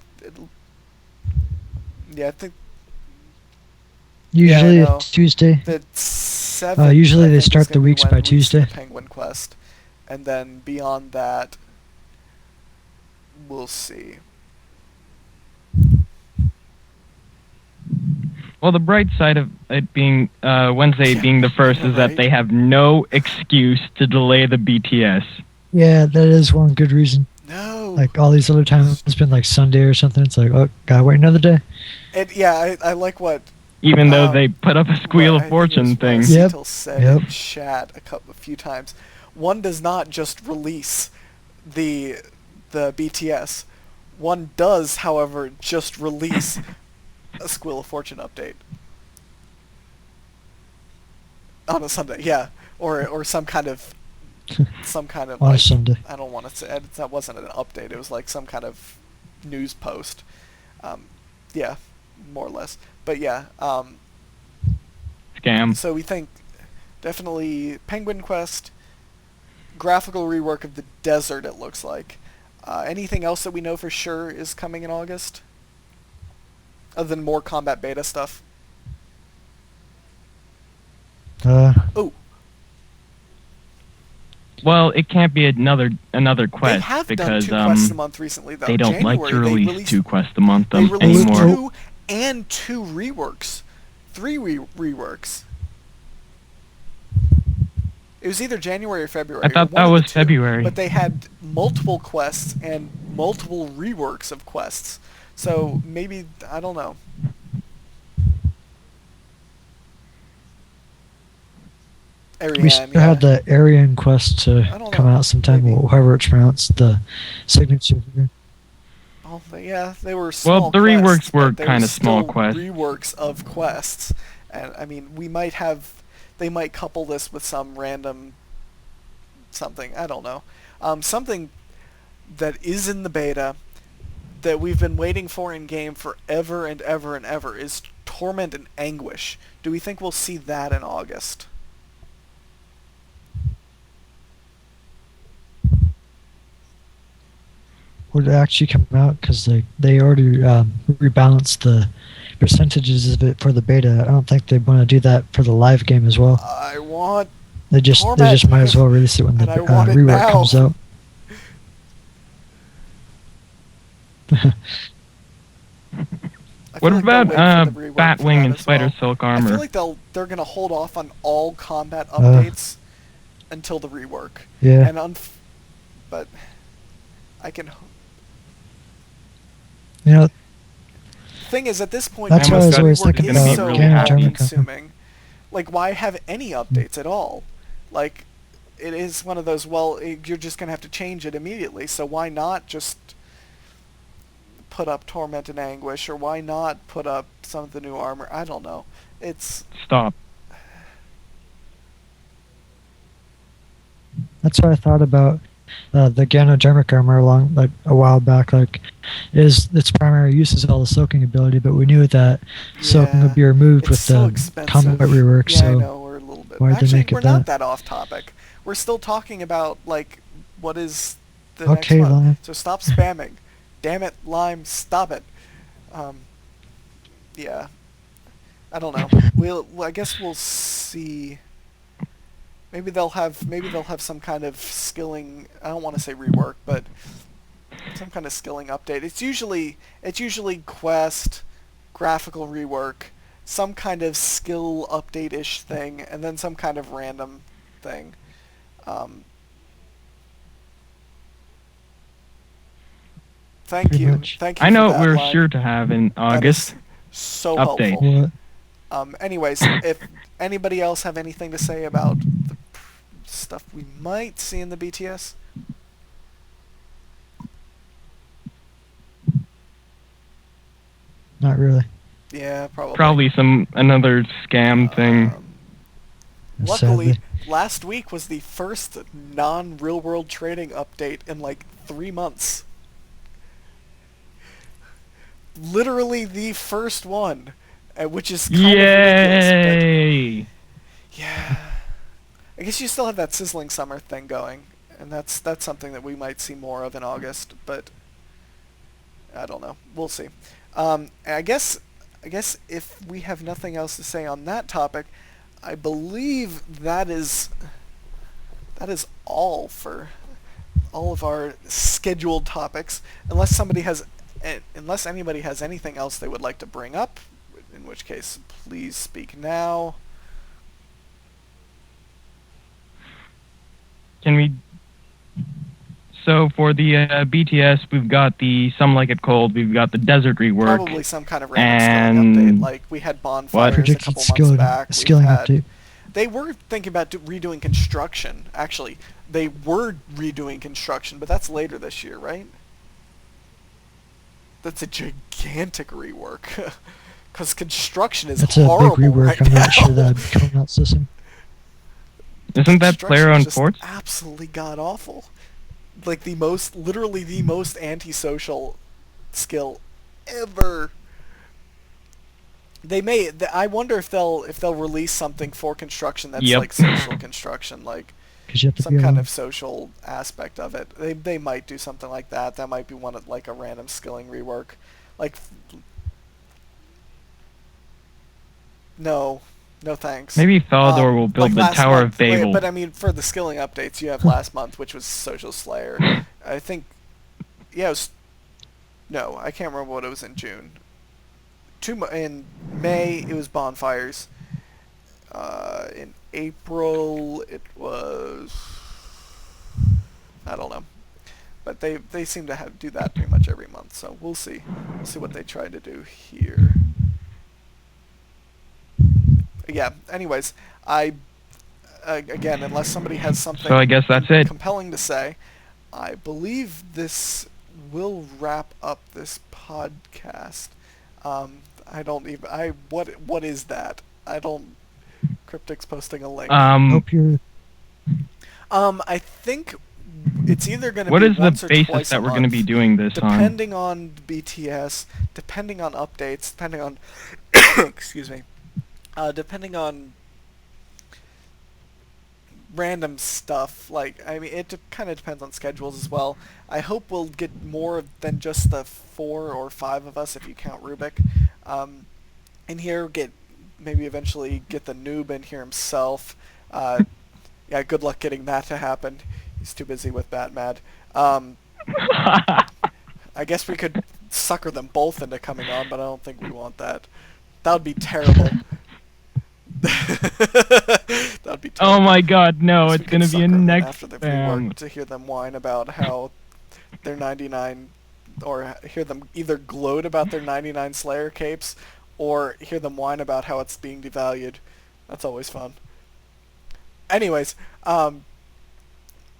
I think Usually no. it's Tuesday. the 7th. Usually I they think, is start the gonna be weeks when by we release the Tuesday. Penguin quest, and then beyond that, we'll see. Well, the bright side of it being Wednesday Yeah, being the 1st is that right. they have no excuse to delay the BTS. Yeah, that is one good reason. No. Like all these other times, it's been like Sunday or something. It's like, oh, gotta wait another day. I like what. Even though they put up a Squeal what I of think it was Fortune thing. what Yep, Cetal said yep. in chat a few times. One does not just release the BTS. One does, however, just release a Squeal of Fortune update on a Sunday. Yeah, or some kind of On a like, Sunday. I don't want to say that wasn't an update. It was like some kind of news post. Yeah, more or less. But yeah. Scam. So we think definitely Penguin Quest, graphical rework of the desert. It looks like. Anything else that we know for sure is coming in August, other than more combat beta stuff? Oh, Well, it can't be another they quest have done because 2 quests a month recently, though. they don't like January, to they release released, 2 quests a month They released anymore. 2 and 2 reworks, 3 reworks. It was either January or February. I thought one that of the was two. February. But they had multiple quests and multiple reworks of quests. So maybe, I don't know. Ariane, We still yeah. have the Aryan quest I to don't come know, out sometime, maybe. or however it's pronounced, the signature here. Oh, yeah, they were small Well, the reworks quests, were but they kinda small still quests. reworks of quests. And, I mean, they might couple this with some random something, I don't know. Something that is in the beta that we've been waiting for in game forever and ever and ever is Torment and Anguish. Do we think we'll see that in August? Would it actually come out? Because they already rebalanced the percentages of it for the beta. I don't think they want to do that for the live game as well. I want They just Torment, might as well release it when the and I want it rework now. comes out. I What feel like they'll about wait for the rework for Batwing that and as Spider well. Silk I Armor? feel like they're gonna hold off on all combat updates until the rework. Yeah. And but I can. You know, thing is, at this point, That's what I was always rework thinking is about so really happy. all-consuming. Like, why have any updates at all? Like, it is one of those, well, you're just going to have to change it immediately, so why not just put up Torment and Anguish, or why not put up some of the new armor? I don't know. It's... Stop. That's what I thought about the Ganodermic armor a while back. Like, its primary use is all the soaking ability, but we knew that soaking would be removed it's with so the expensive. combat rework. Yeah, so I know, we're a little bit... why'd they Actually, make it we're not that? that off topic. We're still talking about, like, what is the Okay, next one. Lime. So stop spamming. Damn it, Lime, stop it. Yeah. I don't know. I guess we'll see. Maybe they'll have some kind of skilling, I don't want to say rework, but some kind of skilling update. It's usually quest, graphical rework, some kind of skill update-ish thing, and then some kind of random thing. Thank Pretty you. much. Thank you I for know that, we're Lime. sure to have in That is August. so update. helpful. What? Anyways, if anybody else have anything to say about the stuff we might see in the BTS? Not really. Yeah, probably. Probably another scam thing. Luckily, Sadly. last week was the first non-real world trading update in like 3 months. Literally the first one, which is kind of ridiculous. Yay! But yeah, I guess you still have that sizzling summer thing going, and that's something that we might see more of in August. But I don't know. We'll see. I guess if we have nothing else to say on that topic, I believe that is all for all of our scheduled topics, unless anybody has anything else they would like to bring up, in which case please speak now. Can we... So for the BTS, we've got the Some Like It Cold, we've got the Desert rework. Probably some kind of random skilling update, like we had bonfires a Predicted couple months skilling, back. skilling update. They were thinking about redoing construction. Actually, they were redoing construction, but that's later this year, right? That's a gigantic rework. Because construction is That's a big horrible rework. right I'm now. not sure that'd be coming out system. Isn't that player Construction is on just ports? absolutely god awful. Like literally the most antisocial skill ever. I wonder if they'll release something for construction that's Yep. like social construction, like 'Cause you have to some be kind alone. of social aspect of it. They might do something like that. That might be one of like a random skilling rework. Like no thanks. Maybe Thalador will build like the last Tower month. of Babel. But I mean, for the skilling updates, you have last month, which was Social Slayer. I think, yeah, it was. No, I can't remember what it was in June. In May, it was bonfires. In April, it was. I don't know, but they seem to do that pretty much every month. So we'll see. We'll see what they try to do here. Yeah. Anyways, again, unless somebody has something So I guess that's it. compelling to say, I believe this will wrap up this podcast. What is that? I don't. Cryptic's posting a link. Hope you're. I think it's either going to What be is the once or basis twice that a we're going to be month, doing this on? depending on BTS, depending on updates, depending on excuse me, depending on random stuff. Like, I mean, it kind of depends on schedules as well. I hope we'll get more than just the 4 or 5 of us, if you count Rubik. In here, maybe eventually get the noob in here himself. Yeah, good luck getting that to happen. He's too busy with Batmad. I guess we could sucker them both into coming on, but I don't think we want that. That would be terrible. That'd be terrible. Oh my god, no, So it's we going could to be a sucker them next after they've spam. reworked to hear them whine about how they're 99 or hear them either gloat about their 99 Slayer capes, or hear them whine about how it's being devalued. That's always fun. Anyways,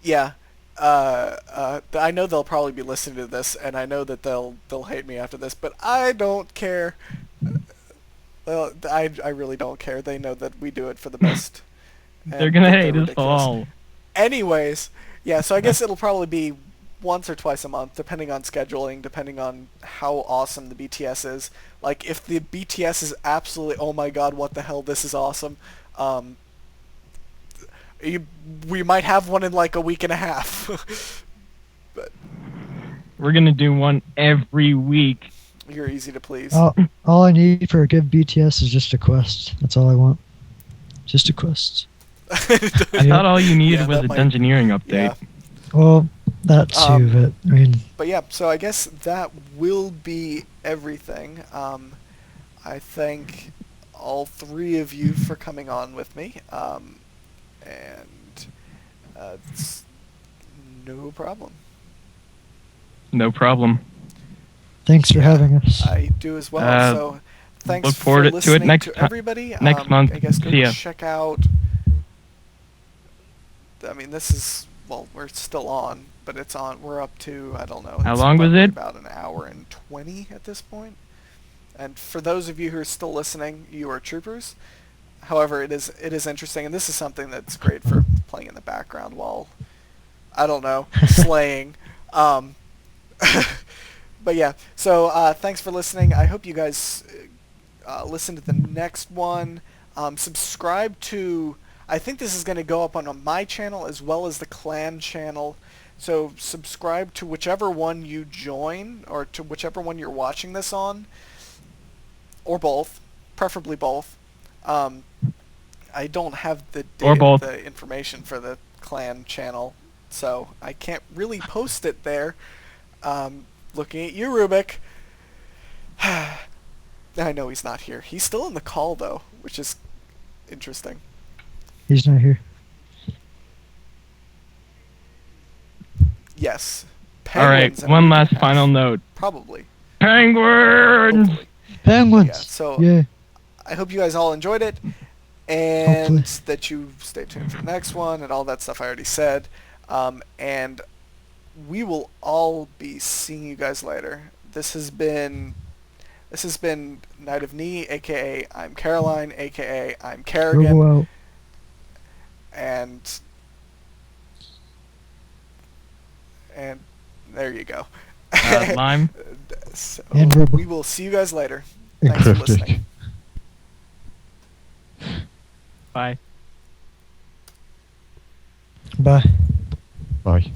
yeah. I know they'll probably be listening to this, and I know that they'll hate me after this, but I don't care. Well, I really don't care. They know that we do it for the best. They're and gonna that hate us ridiculous. all. Anyways, yeah. So I guess it'll probably be once or twice a month, depending on scheduling, depending on how awesome the BTS is. Like if the BTS is absolutely, oh my god, what the hell, this is awesome. We might have one in like a week and a half. But We're gonna do one every week. you're easy to please. All I need for a good BTS is just a quest. That's all I want. Just a quest. I thought all you needed Yeah, was that a might- dungeoneering update. Yeah. Well, that too, but I mean, But yeah, so I guess that will be everything. I thank all three of you for coming on with me. And it's no problem. No problem. thanks for having us. I do as well. So thanks look forward for to it listening next to ti- everybody. next month. I guess go See ya. check out. I mean, this is, well, we're still on, but it's on. We're up to, I don't know. How it's long was probably it? About an hour and 20 at this point. And for those of you who are still listening, you are troopers. However, it is interesting, and this is something that's great for playing in the background while, I don't know, slaying. But yeah, so thanks for listening. I hope you guys listen to the next one. Subscribe to, I think this is going to go up on my channel as well as the clan channel. So subscribe to whichever one you join, or to whichever one you're watching this on, or both, preferably both. I don't have the the information for the clan channel, so I can't really post it there. Looking at you, Rubik. I know he's not here. He's still in the call, though, which is interesting. He's not here. Yes. All right, Penguins, one last have. final note. Probably. Penguins! Hopefully. Penguins. Yeah, so Yeah. I hope you guys all enjoyed it, and Hopefully. that you stay tuned for the next one, and all that stuff I already said. And we will all be seeing you guys later. This has been Night of Knee, aka I'm Caroline, aka I'm Kerrigan, Robo out. and there you go. Lime. So And Robo. we will see you guys later. Thanks for Cryptic. listening. Bye. Bye. Bye.